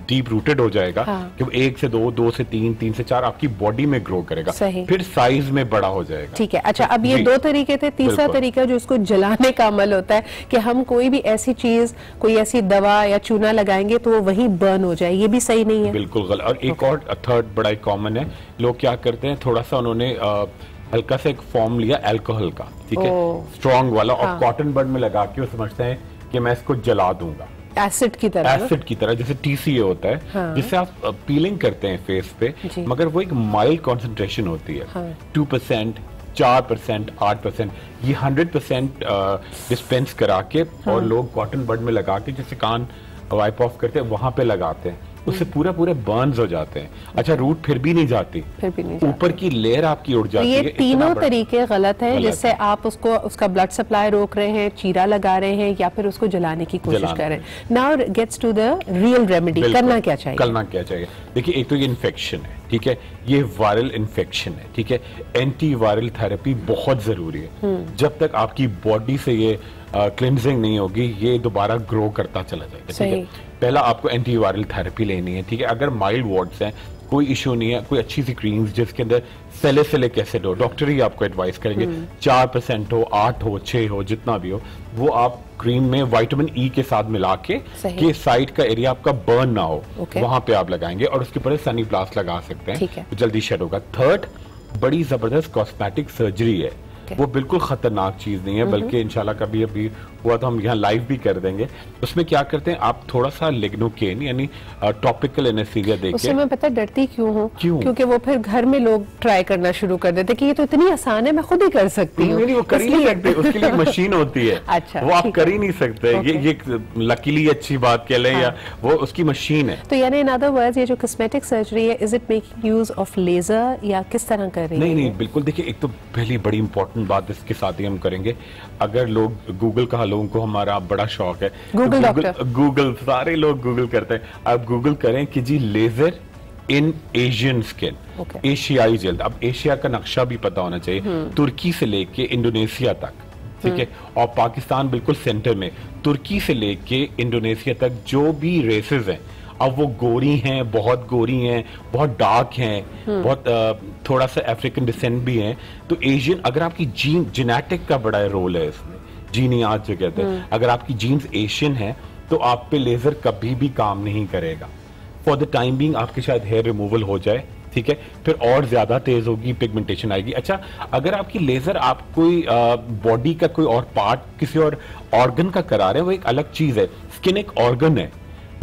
डीप रूटेड हो जाएगा कि वो 1 से 2, 2 से 3, 3 से 4 आपकी बॉडी में ग्रो करेगा, फिर साइज में बड़ा हो जाएगा। ठीक है। अच्छा, अब ये 2 तरीके थे। तीसरा तरीका जो उसको जलाने का अमल होता है कि हम कोई भी ऐसी चीज, कोई ऐसी दवा या चूना लगाएंगे तो वो वहीं बर्न हो जाए, ये भी सही नहीं है? बिल्कुल गलत। और एक और थर्ड बड़ा कॉमन है, लोग क्या करते हैं, थोड़ा सा उन्होंने हल्का सा एक फॉर्म लिया अल्कोहल का, ठीक है, स्ट्रॉन्ग वाला, और कॉटन बड में लगा के वो समझते हैं कि मैं इसको जला दूंगा, एसिड की तरह, जैसे TCA होता है, जिससे आप पीलिंग करते हैं फेस पे, मगर वो एक माइल्ड कॉन्सेंट्रेशन होती है, 2%, 4%, 8%, ये 100% डिस्पेंस करा के, और लोग कॉटन बड में लगा के, जैसे कान वाइप ऑफ करते हैं वहां पे लगाते हैं, उससे पूरे बर्न्स हो जाते हैं। अच्छा, रूट फिर भी नहीं जाती, ऊपर की लेयर आपकी उड़ जाती है। ये तीनों तरीके गलत हैं, जिससे आप उसका ब्लड सप्लाई रोक रहे हैं, चीरा लगा रहे हैं, या फिर उसको जलाने की कोशिश कर रहे हैं। Now gets to the real remedy, करना क्या चाहिए? देखिए, एक तो ये इन्फेक्शन है, ठीक है, ये वायरल इन्फेक्शन है, ठीक है, एंटी वायरल थेरेपी बहुत जरूरी है। जब तक आपकी बॉडी से ये क्लिनजिंग नहीं होगी, ये दोबारा ग्रो करता चला जाएगा, ठीक है। पहला आपको एंटी वायरल थेरेपी लेनी है, ठीक है। अगर माइल्ड वार्ड्स हैं, कोई इशू नहीं है, कोई अच्छी सी क्रीम्स जिसके अंदर सैलिसिलिक एसिड हो, डॉक्टर ही आपको एडवाइस करेंगे, 4% हो, 8 हो, 6 हो, जितना भी हो, वो आप क्रीम में विटामिन E के साथ मिला के कि साइड का एरिया आपका बर्न ना हो, वहां पे आप लगाएंगे, और उसके ऊपर सनी प्लास लगा सकते हैं, तो जल्दी शेड होगा। थर्ड, बड़ी जबरदस्त कॉस्मेटिक सर्जरी है, वो बिल्कुल खतरनाक चीज नहीं है, बल्कि इंशाल्लाह कभी अभी हुआ तो हम यहाँ लाइव भी कर देंगे। उसमें क्या करते हैं, आप थोड़ा सा लिग्नोकेन यानी टॉपिकल एनेस्थीसिया देके। उससे मैं पता डरती क्यों हूँ, क्योंकि वो फिर घर में लोग ट्राई करना शुरू कर देते कि ये तो इतनी आसान है, मैं खुद ही कर सकती हूँ। वो कर ही नहीं सकते, उसके लिए मशीन होती है। अच्छा, वो आप कर ही नहीं सकते। ये लकीली अच्छी बात कह लें, या वो उसकी मशीन है। तो यानी इन अदर वर्ड्स, ये जो कॉस्मेटिक सर्जरी है, is it making use of laser या किस तरह कर रही है? नहीं, बिल्कुल। देखिए, एक तो पहली बड़ी इंपॉर्टेंट बात इसके साथ ही हम करेंगे, अगर लोग गूगल का, लोगों को हमारा बड़ा शौक है, गूगल सारे लोग गूगल करते हैं, आप गूगल करें कि जी लेजर इन एशियन स्किन, एशियाई जल्द। अब एशिया का नक्शा भी पता होना चाहिए, तुर्की से लेके इंडोनेशिया तक, ठीक है। और पाकिस्तान बिल्कुल सेंटर में, तुर्की से लेके इंडोनेशिया तक जो भी रेसेस हैं, अब वो गोरी हैं, बहुत गोरी हैं, बहुत डार्क हैं, बहुत थोड़ा सा अफ्रीकन डिसेंट भी हैं, तो एशियन, अगर आपकी जेनेटिक का बड़ा रोल है इसमें, जीनियात जो कहते हैं, अगर आपकी जीन्स एशियन है तो आप पे लेजर कभी भी काम नहीं करेगा। फॉर द टाइम बीइंग आपके शायद हेयर रिमूवल हो जाए, ठीक है, फिर और ज्यादा तेज होगी, पिगमेंटेशन आएगी। अच्छा, अगर आपकी लेजर आप कोई बॉडी का कोई और पार्ट किसी और ऑर्गन का करा रहे हैं, वो एक अलग चीज है। स्किन एक ऑर्गन है,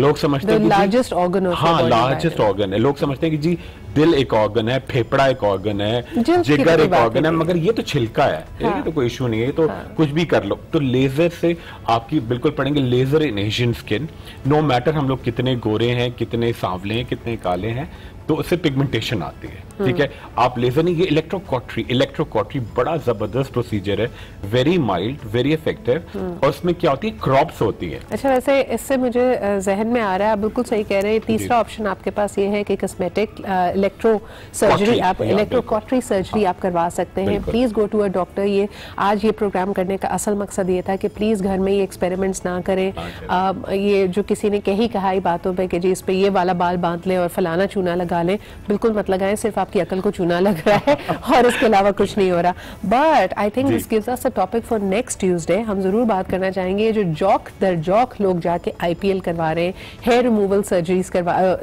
लोग समझते हैं कि लार्जेस्ट ऑर्गन, हाँ लार्जेस्ट ऑर्गन है, लोग समझते हैं कि जी दिल एक ऑर्गन है, फेफड़ा एक ऑर्गन है, जिगर एक ऑर्गन है, मगर ये तो छिलका है, ये तो कोई इशू नहीं है, ये तो कुछ भी कर लो। तो लेजर से आपकी बिल्कुल पड़ेंगे, laser in Asian skin, no matter हम लोग कितने गोरे हैं, कितने सांवले हैं, कितने काले हैं, तो उससे पिगमेंटेशन आती है, ठीक है। आप लेजर नहीं, ये इलेक्ट्रोकॉटरी बड़ा जबरदस्त प्रोसीजर है, वेरी माइल्ड, वेरी इफेक्टिव, और उसमें क्या होती है, क्रॉप्स होती है। अच्छा, वैसे इससे मुझे जहन में आ रहा है, आप बिल्कुल सही कह रहे हैं, तीसरा ऑप्शन आपके पास ये है कि कॉस्मेटिक इलेक्ट्रो सर्जरी, आप इलेक्ट्रोकॉटरी सर्जरी आप करवा सकते हैं। Please go to a doctor. ये आज ये प्रोग्राम करने का असल मकसद ये था कि प्लीज घर में ये एक्सपेरिमेंट्स ना करें। ये जो किसी ने कही कहाई बातों पे कि जी इस पे ये वाला बाल बांध लें और फलाना चूना लगा लें, बिल्कुल मत लगाएं, सिर्फ आपकी अकल को चूना लग रहा है और इसके अलावा कुछ नहीं हो रहा। But I think this gives us a topic for next Tuesday. हम जरूर बात करना चाहेंगे जो जॉक दर जॉक लोग जाके IPL करवा रहे हैं, हेयर रिमूवल सर्जरीज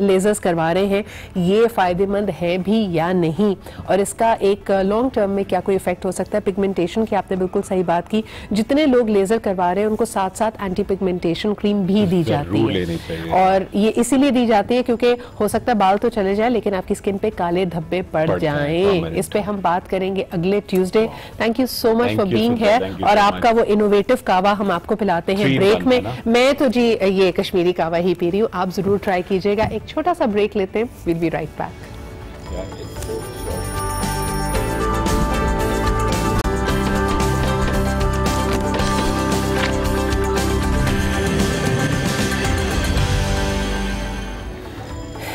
लेजर्स करवा रहे हैं, ये फायदेमंद है भी या नहीं, और इसका एक लॉन्ग टर्म में क्या कोई इफेक्ट हो सकता है। पिगमेंटेशन की आपने बिल्कुल सही बात की, जितने लोग लेजर करवा रहे हैं उनको साथ साथ एंटी पिगमेंटेशन क्रीम भी दी जाती है, और ये इसीलिए दी जाती है क्योंकि हो सकता है बाल तो चले जाए लेकिन आपकी स्किन पे काले धब्बे पड़ जाएं। इस पे हम बात करेंगे अगले Tuesday. Thank you so much for being here, और आपका वो इनोवेटिव कावा हम आपको पिलाते हैं ब्रेक में। मैं तो जी ये कश्मीरी कावा ही पी रही हूँ, आप जरूर ट्राई कीजिएगा। एक छोटा सा ब्रेक लेते हैं, विल बी राइट बैक।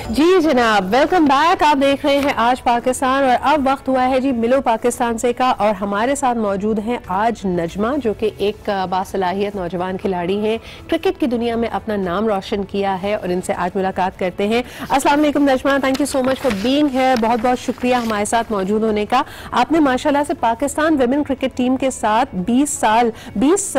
जी जनाब, वेलकम बैक। आप देख रहे हैं आज पाकिस्तान, और अब वक्त हुआ है जी मिलो पाकिस्तान से का, और हमारे साथ मौजूद हैं आज नजमा, जो कि एक बासलाहियत नौजवान खिलाड़ी हैं, क्रिकेट की दुनिया में अपना नाम रोशन किया है, और इनसे आज मुलाकात करते हैं। अस्सलाम वालेकुम Najma, thank you so much for being here, बहुत बहुत शुक्रिया हमारे साथ मौजूद होने का। आपने माशाल्लाह से पाकिस्तान विमेन क्रिकेट टीम के साथ 20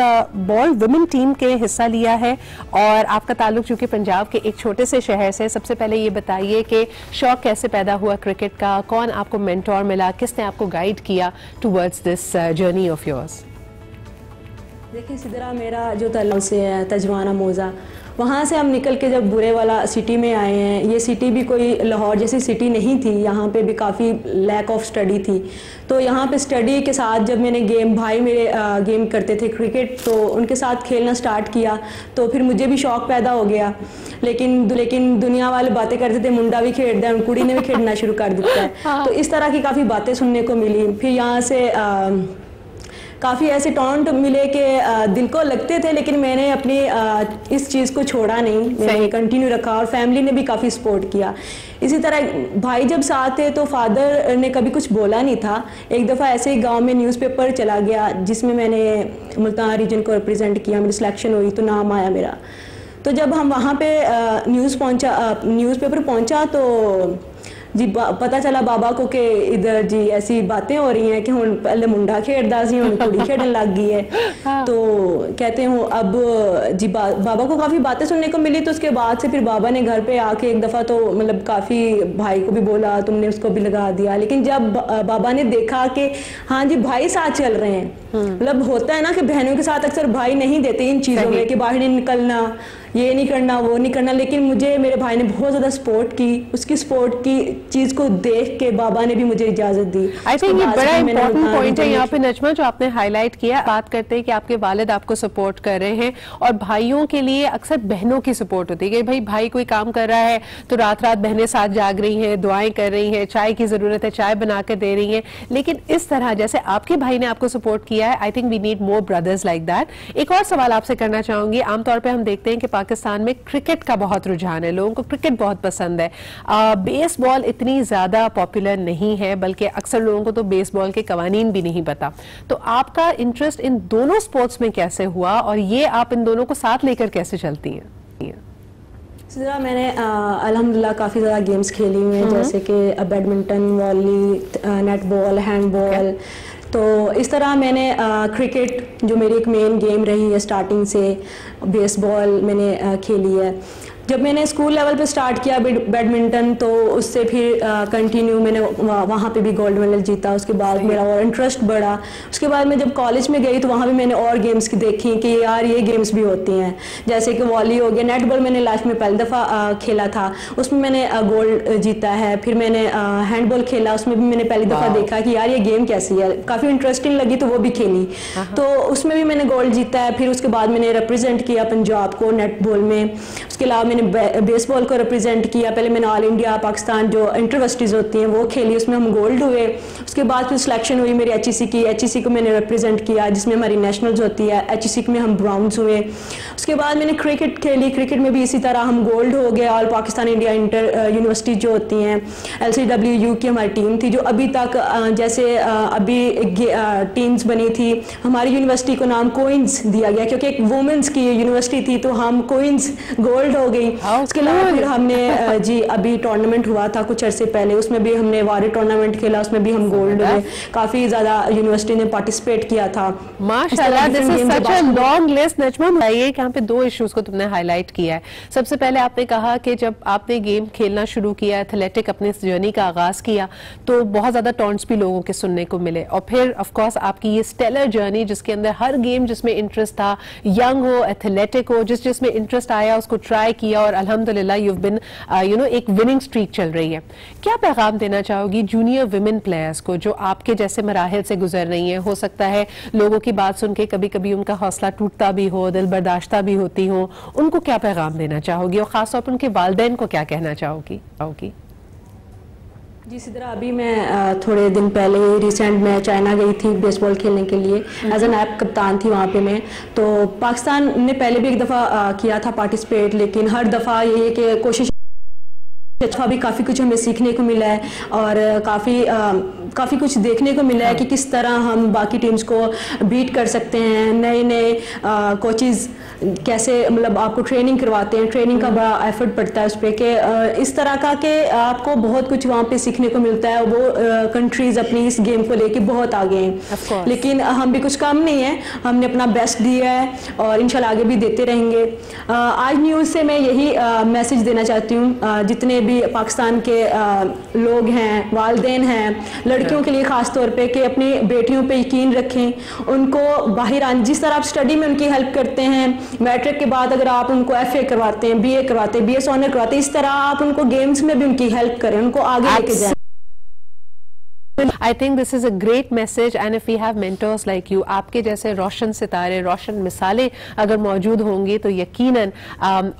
बॉल विमेन टीम के हिस्सा लिया है, और आपका ताल्लुक चूंकि पंजाब के एक छोटे से शहर से। सबसे पहले ये बताइए कि शौक कैसे पैदा हुआ क्रिकेट का, कौन आपको मेंटोर मिला, किसने आपको गाइड किया towards this journey of yours? देखिए सिदरा, मेरा जो ताल्लुक से है तजवाना मोज़ा, वहाँ से हम निकल के जब बुरे वाला सिटी में आए हैं। ये सिटी भी कोई लाहौर जैसी सिटी नहीं थी, यहाँ पे भी काफ़ी लैक ऑफ स्टडी थी। तो यहाँ पे स्टडी के साथ जब मैंने भाई मेरे गेम करते थे क्रिकेट, तो उनके साथ खेलना स्टार्ट किया, तो फिर मुझे भी शौक़ पैदा हो गया। लेकिन दुनिया वाले बातें करते थे, मुंडा भी खेलता है, कुड़ी ने भी खेलना शुरू कर दिया है। तो इस तरह की काफ़ी बातें सुनने को मिली। फिर यहाँ से काफ़ी ऐसे टॉन्ट मिले कि दिल को लगते थे, लेकिन मैंने अपनी इस चीज़ को छोड़ा नहीं, मैंने कंटिन्यू रखा, और फैमिली ने भी काफ़ी सपोर्ट किया। इसी तरह भाई जब साथ थे तो फादर ने कभी कुछ बोला नहीं था। एक दफ़ा ऐसे ही गांव में न्यूज़पेपर चला गया, जिसमें मैंने मुल्तान रीजन को रिप्रेजेंट किया, मेरी सिलेक्शन हुई तो नाम आया मेरा। तो जब हम वहाँ पे न्यूज़पेपर पहुँचा तो जी पता चला बाबा को कि इधर जी ऐसी बातें हो रही हैं कि हुण पहले मुंडा खेड़दा सी, हुण कुड़ी खेड़न लग गई है। तो कहते हो अब जी बाबा को काफ़ी बातें सुनने को मिली। तो उसके बाद से फिर बाबा ने घर पे आके एक दफ़ा तो मतलब काफ़ी भाई को भी बोला, तुमने उसको भी लगा दिया। लेकिन जब बाबा ने देखा कि हाँ जी भाई साथ चल रहे हैं, मतलब होता है ना कि बहनों के साथ अक्सर भाई नहीं देते इन चीज़ों में कि बाहर नहीं निकलना, ये नहीं करना, वो नहीं करना, लेकिन मुझे मेरे भाई ने बहुत ज़्यादा सपोर्ट की। उसकी सपोर्ट की चीज़ को देख के बाबा ने भी मुझे इजाज़त दी। आई थिंक ये बड़ा इंपॉर्टेंट पॉइंट है यहाँ पे नजमा, जो आपने हाईलाइट किया। बात करते हैं कि आपके वालिद आपको सपोर्ट कर रहे हैं, और भाइयों के लिए अक्सर बहनों की सपोर्ट होती है कि भाई कोई काम कर रहा है तो रात रात बहनें साथ जाग रही हैं, दुआएं कर रही हैं, चाय की ज़रूरत है चाय बना कर दे रही हैं। लेकिन इस तरह जैसे आपके भाई ने आपको सपोर्ट किया है, I think we need more brothers like that. एक और सवाल आपसे करना चाहूंगी। आमतौर पर हम देखते हैं कि पाकिस्तान में क्रिकेट का बहुत रुझान है, लोगों को क्रिकेट बहुत पसंद है, बेसबॉल इतनी ज़्यादा पॉपुलर नहीं है, बल्कि अक्सर लोगों को तो बेसबॉल के कवानीन भी नहीं पता। तो आपका इंटरेस्ट इन दोनों स्पोर्ट्स में कैसे हुआ और ये आप इन दोनों को साथ लेकर कैसे चलती हैं? ज़रा मैंने अल्हम्दुलिल्लाह काफ़ी ज़्यादा गेम्स खेली हुई हैं, जैसे कि बैडमिंटन, वॉली, नेटबॉल, हैंडबॉल। तो इस तरह मैंने क्रिकेट जो मेरी एक मेन गेम रही है स्टार्टिंग से, बेसबॉल मैंने खेली है। जब मैंने स्कूल लेवल पे स्टार्ट किया बैडमिंटन, तो उससे फिर कंटिन्यू मैंने वहाँ पे भी गोल्ड मेडल जीता। उसके बाद मेरा और इंटरेस्ट बढ़ा। उसके बाद मैं जब कॉलेज में गई तो वहाँ भी मैंने और गेम्स की देखी कि यार ये गेम्स भी होती हैं, जैसे कि वॉली हो गया। नेटबॉल मैंने लाइफ में पहली दफ़ा खेला था, उसमें मैंने गोल्ड जीता है। फिर मैंने हैंडबॉल खेला, उसमें भी मैंने पहली दफ़ा देखा कि यार ये गेम कैसी है, काफ़ी इंटरेस्टिंग लगी, तो वो भी खेली, तो उसमें भी मैंने गोल्ड जीता है। फिर उसके बाद मैंने रिप्रेजेंट किया पंजाब को नेटबॉल में। उसके अलावा मैंने बेसबॉल को रिप्रेजेंट किया। पहले मैंने ऑल इंडिया पाकिस्तान जो इंटरवर्सिटीज़ होती हैं वो खेली, उसमें हम गोल्ड हुए। उसके बाद फिर सिलेक्शन हुई मेरी HEC की, HEC को मैंने रिप्रेजेंट किया, जिसमें हमारी नेशनल्स होती है। HEC में हम ब्राउन्स हुए। उसके बाद मैंने क्रिकेट खेली, क्रिकेट में भी इसी तरह हम गोल्ड हो गए। All Pakistan India inter university जो होती हैं, LCWU की हमारी टीम थी, जो अभी तक जैसे अभी टीम्स बनी थी, हमारी यूनिवर्सिटी को नाम क्वींस दिया गया, क्योंकि एक वुमेंस की यूनिवर्सिटी थी, तो हम क्वींस गोल्ड हो गई। उसके अलावा फिर हमने जी अभी टूर्नामेंट हुआ था कुछ अरसे पहले, उसमें भी हमने वारी टूर्नामेंट खेला, उसमें भी हम गोल्ड हुए। काफी ज्यादा यूनिवर्सिटी ने पार्टिसिपेट किया था। माशाल्लाह, this is such a long list. Najma, बताइए कि यहाँ पे 2 इश्यूज को तुमने हाईलाइट किया है। सबसे पहले आपने कहा कि जब आपने गेम खेलना शुरू किया, एथलेटिक अपने इस जर्नी का आगाज किया, तो बहुत ज्यादा टॉन्ट्स भी लोगों के सुनने को मिले, और फिर ऑफ कोर्स आपकी ये स्टेलर जर्नी जिसके अंदर हर गेम जिसमें इंटरेस्ट था, यंग हो, एथलेटिक हो, जिसमें इंटरेस्ट आया उसको ट्राई किया, और अल्हम्दुलिल्लाह यू हैव बीन एक विनिंग स्ट्रीक चल रही है। क्या पैगाम देना चाहोगी जूनियर विमेन प्लेयर्स को जो आपके जैसे मराहिल से गुजर रही हैं? हो सकता है लोगों की बात सुन के कभी कभी उनका हौसला टूटता भी हो, दिल बर्दाश्ता भी होती हो, उनको क्या पैगाम देना चाहोगी, और खासतौर पर उनके वालिदैन को क्या कहना चाहोगी? जी सिद्रा, अभी मैं थोड़े दिन पहले रिसेंट मैं चाइना गई थी बेसबॉल खेलने के लिए, एज एन नायब कप्तान थी वहाँ पे मैं। तो पाकिस्तान ने पहले भी एक दफ़ा किया था पार्टिसिपेट, लेकिन हर दफ़ा ये कि कोशिश अच्छा, भी काफ़ी कुछ हमें सीखने को मिला है, और काफ़ी कुछ देखने को मिला है कि किस तरह हम बाकी टीम्स को बीट कर सकते हैं। नए नए कोचेज़ कैसे मतलब आपको ट्रेनिंग करवाते हैं, ट्रेनिंग का बड़ा एफर्ट पड़ता है उस पर, कि इस तरह का कि आपको बहुत कुछ वहाँ पे सीखने को मिलता है। वो कंट्रीज़ अपनी इस गेम को लेके बहुत आगे हैं, लेकिन हम भी कुछ कम नहीं है, हमने अपना बेस्ट दिया है और इंशाल्लाह आगे भी देते रहेंगे। आज न्यूज़ से मैं यही मैसेज देना चाहती हूँ, जितने भी पाकिस्तान के लोग हैं, वालिदैन हैं, लड़कियों के लिए ख़ास तौर पे, कि अपनी बेटियों पे यकीन रखें, उनको बाहर आने, जिस तरह आप स्टडी में उनकी हेल्प करते हैं, मैट्रिक के बाद अगर आप उनको FA करवाते हैं, BA करवाते हैं, BS ऑनर करवाते हैं, इस तरह आप उनको गेम्स में भी उनकी हेल्प करें, उनको आगे लेके जाएं। I think this is a great message, and if we have mentors like you, आपके जैसे रोशन सितारे, रोशन मिसालें अगर मौजूद होंगी तो यकीनन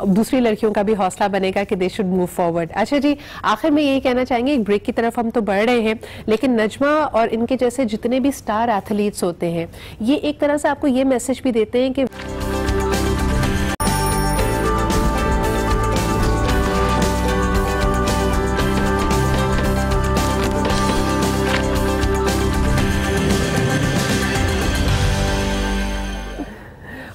दूसरी लड़कियों का भी हौसला बनेगा कि they should move forward। अच्छा जी, आखिर में यही कहना चाहेंगे, एक ब्रेक की तरफ हम तो बढ़ रहे हैं, लेकिन नजमा और इनके जैसे जितने भी स्टार एथलीट्स होते हैं, ये एक तरह से आपको ये मैसेज भी देते हैं कि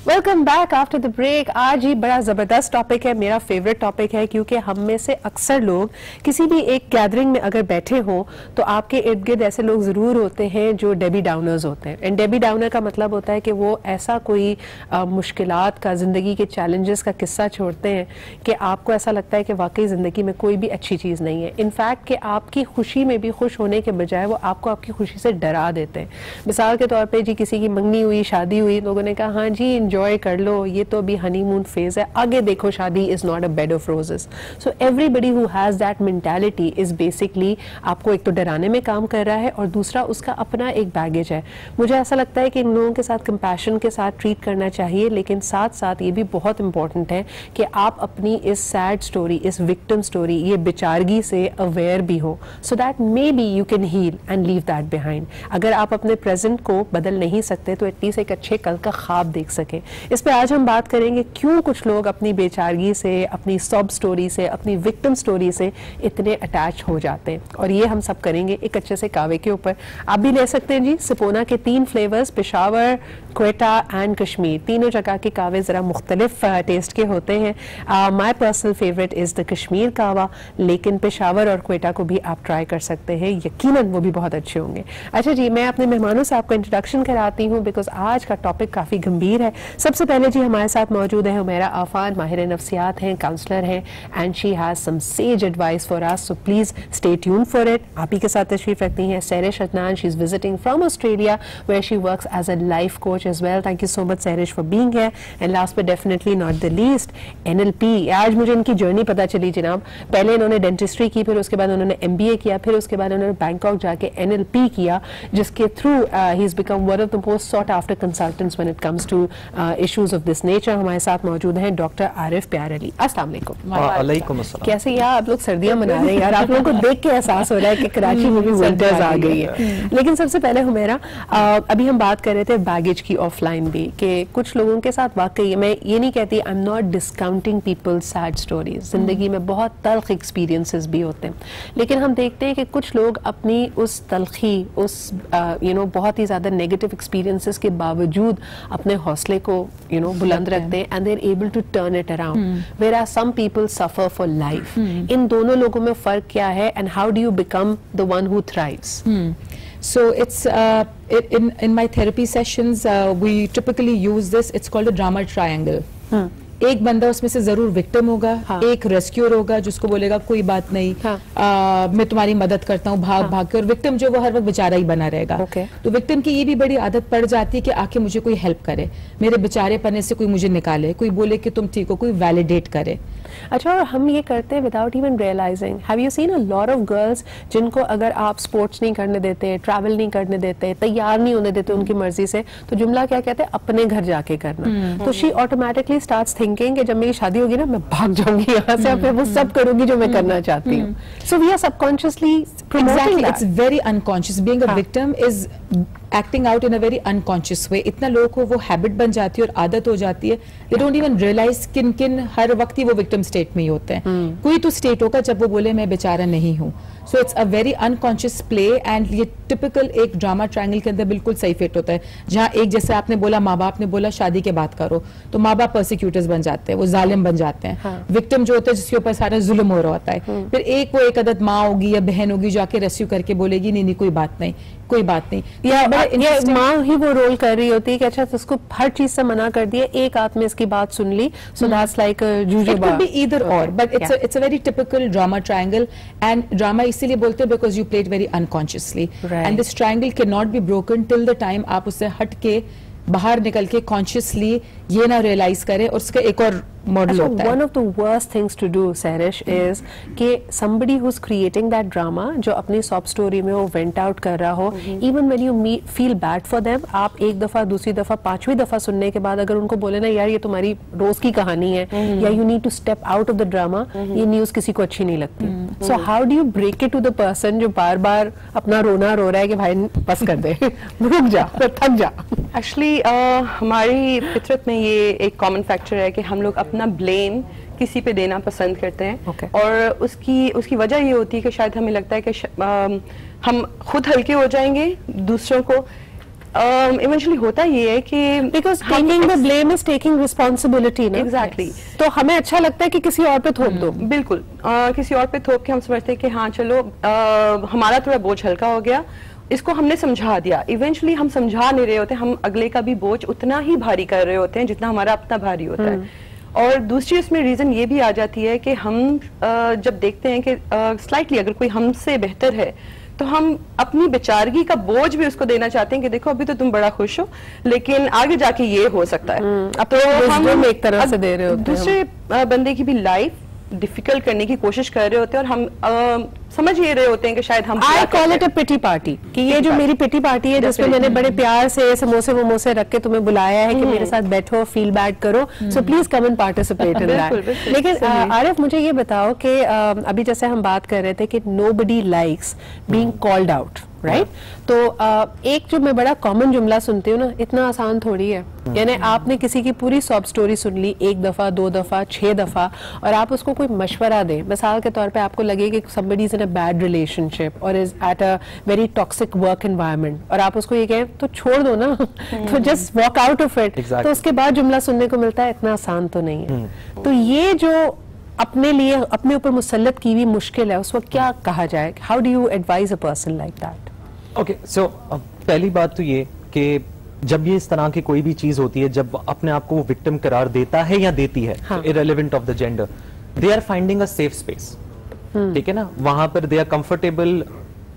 welcome back after the break. आज ही बड़ा ज़बरदस्त टॉपिक है, मेरा फेवरेट टॉपिक है, क्योंकि हम में से अक्सर लोग किसी भी एक गैदरिंग में अगर बैठे हों तो आपके इर्द गिर्द ऐसे लोग ज़रूर होते हैं जो डेबी डाउनर्स होते हैं। एंड डेबी डाउनर का मतलब होता है कि वो ऐसा कोई मुश्किलात का, ज़िंदगी के चैलेंजेस का किस्सा छोड़ते हैं कि आपको ऐसा लगता है कि वाकई ज़िंदगी में कोई भी अच्छी चीज़ नहीं है। इनफैक्ट कि आपकी खुशी में भी खुश होने के बजाय वो आपको आपकी खुशी से डरा देते हैं। मिसाल के तौर पर जी, किसी की मंगनी हुई, शादी हुई, लोगों ने कहा हाँ जी एंजॉय कर लो, ये तो अभी हनीमून फेज है, आगे देखो शादी is not a bed of roses. So everybody who has that mentality is basically आपको एक तो डराने में काम कर रहा है, और दूसरा उसका अपना एक बैगेज है। मुझे ऐसा लगता है कि इन लोगों के साथ कंपैशन के साथ ट्रीट करना चाहिए, लेकिन साथ साथ ये भी बहुत इंपॉर्टेंट है कि आप अपनी इस सैड स्टोरी, इस विक्टिम स्टोरी, ये बेचारगी से अवेयर भी हो, so that maybe you can heal and leave that behind. अगर आप अपने प्रेजेंट को बदल नहीं सकते तो एटलीस्ट एक अच्छे कल का ख्वाब देख सकें। इस पे आज हम बात करेंगे क्यों कुछ लोग अपनी बेचारगी से, अपनी सब स्टोरी से, अपनी विक्टिम स्टोरी से इतने अटैच हो जाते हैं, और ये हम सब करेंगे एक अच्छे से कावे के ऊपर। आप भी ले सकते हैं जी सिपोना के 3 फ्लेवर्स, पेशावर, क्वेटा एंड कश्मीर। तीनों जगह के कावे ज़रा मुख्तलिफ टेस्ट के होते हैं। My personal favourite is the Kashmir कावा, लेकिन पेशावर और क्वेटा को भी आप ट्राई कर सकते हैं, यकीनन वो भी बहुत अच्छे होंगे। अच्छा जी, मैं अपने मेहमानों से आपको इंट्रोडक्शन कराती हूँ बिकॉज आज का टॉपिक काफ़ी गंभीर है। सबसे पहले जी हमारे साथ मौजूद है हुमैरा आफान, माहिर नफ्सियात हैं, काउंसलर हैं, and she has some sage advice for us, so please stay tune for it. आप ही के साथ तशरीफ रखती हैं Sehrish Adnan, she is visiting from Australia where she works as a life coach as well. Thank you so much Sehrish for being here. And last but definitely not the least, NLP। आज मुझे इनकी जर्नी पता चली जनाब। पहले इन्होंने डेंटिस्ट्री की, फिर उसके बाद उन्होंने MBA किया, फिर उसके बाद उन्होंने बैंकॉक जाके NLP किया, जिसके थ्रू ही is become one of the most sought after consultants when it comes to issues of this nature. हमारे साथ मौजूद हैं डॉक्टर आरिफ प्यार अली। अस्सलाम वालेकुम। कैसे यार आप लोग सर्दियां मना रहे हैं यार, आप लोगों को देख के एहसास हो रहा है कि कराची में भी विंटर्स आ गई है। लेकिन सबसे पहले हुमैरा, अभी हम बात कर रहे थे बैगेज की ऑफलाइन भी, कि कुछ लोगों के साथ वाकई, मैं ये नहीं कहती, I am not discounting people's sad stories, जिंदगी में बहुत तल्ख एक्सपीरियंसेस भी होते हैं, लेकिन हम देखते हैं कि कुछ लोग अपनी उस तलखी, उस बहुत ही ज्यादा नेगेटिव एक्सपीरियंसेस के बावजूद अपने हौसले को बुलंद रखते हैं, and they are able to turn it around, where are some people suffer for life. इन दोनों लोगों में फर्क क्या है, and how do you become the one who thrives? So it's in my therapy sessions we typically use this. It's called a drama triangle. एक बंदा उसमें से जरूर विक्टिम होगा, एक रेस्क्यूअर होगा जिसको बोलेगा कोई बात नहीं, मैं तुम्हारी मदद करता हूँ भाग भाग के, और विक्टिम जो वो हर वक्त बेचारा ही बना रहेगा। तो विक्टिम की ये भी बड़ी आदत पड़ जाती है कि आके मुझे कोई हेल्प करे, मेरे बेचारे पने से कोई मुझे निकाले, कोई बोले कि तुम ठीक हो, कोई वैलिडेट करे। अच्छा, और हम ये करते हैं without even realising. Have you seen a lot of girls जिनको अगर आप स्पोर्ट्स नहीं करने देते, ट्रैवल नहीं करने देते, तैयार नहीं होने देते उनकी मर्जी से, तो जुमला क्या कहते हैं, अपने घर जाके करना। तो शी ऑटोमेटिकली स्टार्ट्स थिंकिंग कि जब मेरी शादी होगी ना, मैं भाग जाऊंगी यहाँ से, अब मैं वो सब करूंगी जो मैं करना चाहती हूँ। So we are subconsciously promoting that. It's very unconscious. Being a victim is acting out in a very unconscious way. इतना लोगों को वो हैबिट बन जाती है और आदत हो जाती है, they don't even realize किन किन हर वक्त ही वो विक्टिम स्टेट में ही होते हैं। कोई तो स्टेट होगा जब वो बोले मैं बेचारा नहीं हूँ। So it's a very unconscious play, and ये टिपिकल एक ड्रामा ट्रायंगल के अंदर बिल्कुल सही फिट होता है, जहाँ एक जैसे आपने बोला, माँ बाप ने बोला शादी के बात करो, तो माँ बाप परसिक्यूटर्स बन जाते हैं, वो जालिम बन जाते हैं। विक्टिम जो होता है जिसके ऊपर सारा जुल्म हो रहा होता है, फिर एक वो एक अदद माँ होगी या बहन होगी जो आके रेस्क्यू करके बोलेगी नहीं नहीं कोई बात नहीं, कोई बात नहीं, या माँ ही वो रोल कर रही होती है कि अच्छा उसको हर चीज से मना कर दिया, एक हाथ में इसकी बात सुन ली, so that's like It could be either or, but it's a very typical drama triangle, and drama इसीलिए बोलते हैं because you play it very unconsciously, and this triangle cannot be broken till the time आप उससे हट के बाहर निकल के कॉन्शियसली ये ना रियलाइज करें। और उसका एक और मॉडल होता है, one of the worst things to do, Sarish, is कि somebody who's creating that drama, जो अपनी सॉब स्टोरी में वो वेंट आउट कर रहा हो, even when you feel bad for them, आप एक दफा, दूसरी दफा, पांचवी दफा सुनने के बाद अगर उनको बोले ना यार ये तुम्हारी रोज की कहानी है, या you need to step out of the drama, ये न्यूज किसी को अच्छी नहीं लगती। So how do you break it to the person जो बार बार अपना रोना रो रहा है कि भाई बस कर दे, रुक जा, थक जा? एक्चुअली हमारी फितरत में ये एक कॉमन फैक्टर है कि हम लोग अपना ब्लेम किसी पे देना पसंद करते हैं, और उसकी वजह ये होती है कि शायद हमें लगता है कि हम खुद हल्के हो जाएंगे दूसरों को। इवेंचुअली होता ये है कि because taking the blame is taking responsibility ना। एग्जैक्टली। तो हमें अच्छा लगता है कि किसी और पे थोप दो। बिल्कुल, किसी और पे थोप के हम समझते हैं कि हाँ चलो हमारा थोड़ा बोझ हल्का हो गया, इसको हमने समझा दिया। इवेंचुअली हम समझा नहीं रहे होते, हम अगले का भी बोझ उतना ही भारी कर रहे होते हैं जितना हमारा अपना भारी होता है। और दूसरी इसमें रीजन ये भी आ जाती है कि हम जब देखते हैं कि स्लाइटली अगर कोई हमसे बेहतर है, तो हम अपनी बेचारगी का बोझ भी उसको देना चाहते हैं कि देखो अभी तो तुम बड़ा खुश हो, लेकिन आगे जाके ये हो सकता है। तो हम एक तरह से दे रहे होते हैं, दूसरे बंदे की भी लाइफ डिफिकल्ट करने की कोशिश कर रहे होते हैं, और हम समझ ये रहे होते हैं कि शायद हम I call it a pity party, कि ये जो मेरी पिटी पार्टी है जिसमें मैंने बड़े प्यार से समोसे वमोसे रख के तुम्हें बुलाया है कि मेरे साथ बैठो, फील बैड करो, so please come and participate in that. लेकिन आरिफ मुझे ये बताओ कि अभी जैसे हम बात कर रहे थे कि nobody likes being called out, right? तो एक जो मैं बड़ा कॉमन जुमला सुनती हूँ ना, इतना आसान थोड़ी है। यानी आपने किसी की पूरी सॉब स्टोरी सुन ली 1 दफा 2 दफा 6 दफा, और आप उसको कोई मशवरा दें, मिसाल के तौर पे आपको लगे कि somebody is in a bad relationship or is at a very toxic work environment, और आप उसको ये कहें तो छोड़ दो ना, तो just walk out of it, तो उसके बाद जुमला सुनने को मिलता है इतना आसान तो नहीं है। तो ये जो अपने लिए अपने ऊपर मुसल्लत की हुई मुश्किल है, उस वक्त क्या कहा जाए? How do you advise a person like that? Okay, so पहली बात तो ये कि जब ये इस तरह की कोई भी चीज होती है, जब अपने आप को वो विक्टिम करार देता है या देती है, irrelevant of the gender, they are finding a safe space, ठीक है ना? वहां पर they are comfortable,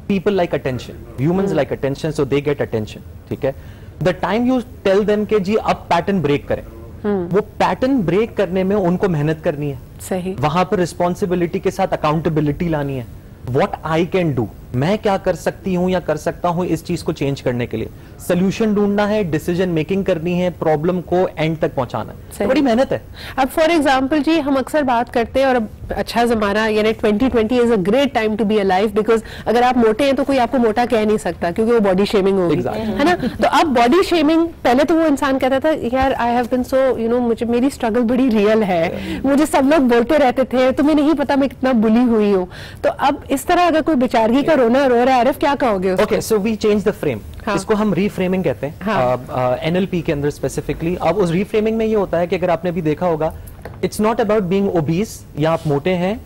people like attention, humans like attention, so they get attention, ठीक है? The time you tell them के जी अब पैटर्न ब्रेक करें, वो पैटर्न ब्रेक करने में उनको मेहनत करनी है, सही, वहां पर रिस्पॉन्सिबिलिटी के साथ अकाउंटेबिलिटी लानी है। What I can do, मैं क्या कर सकती हूँ या कर सकता हूँ इस चीज को चेंज करने के लिए, सोल्यूशन ढूंढना है, डिसीजन मेकिंग करनी है, प्रॉब्लम को एंड तक पहुंचाना है, बड़ी मेहनत है। अब फॉर एग्जांपल जी, हम अक्सर बात करते हैं, और अब अच्छा जमाना, यानी 2020 is a great time to be alive, because अगर आप मोटे हैं तो कोई आपको मोटा कह नहीं सकता, क्योंकि वो बॉडी शेमिंग होगी, है ना? तो अब बॉडी शेमिंग, पहले तो वो इंसान कहता था यार I have been so, you know, मुझे मेरी स्ट्रगल बड़ी रियल है, मुझे सब लोग बोलते रहते थे, तुम्हें नहीं पता मैं कितना बुली हुई हूँ। तो अब इस तरह अगर कोई बेचारगी का रोना रो रहा है, आरिफ क्या कहोगे? Okay, so we change the frame, इसको हम रीफ्रेमिंग कहते हैं, एनएलपी के अंदर स्पेसिफिकली। अब उस रीफ्रेमिंग में ये होता है कि अगर आपने भी देखा होगा, it's not about being obese या आप मोटे हैं,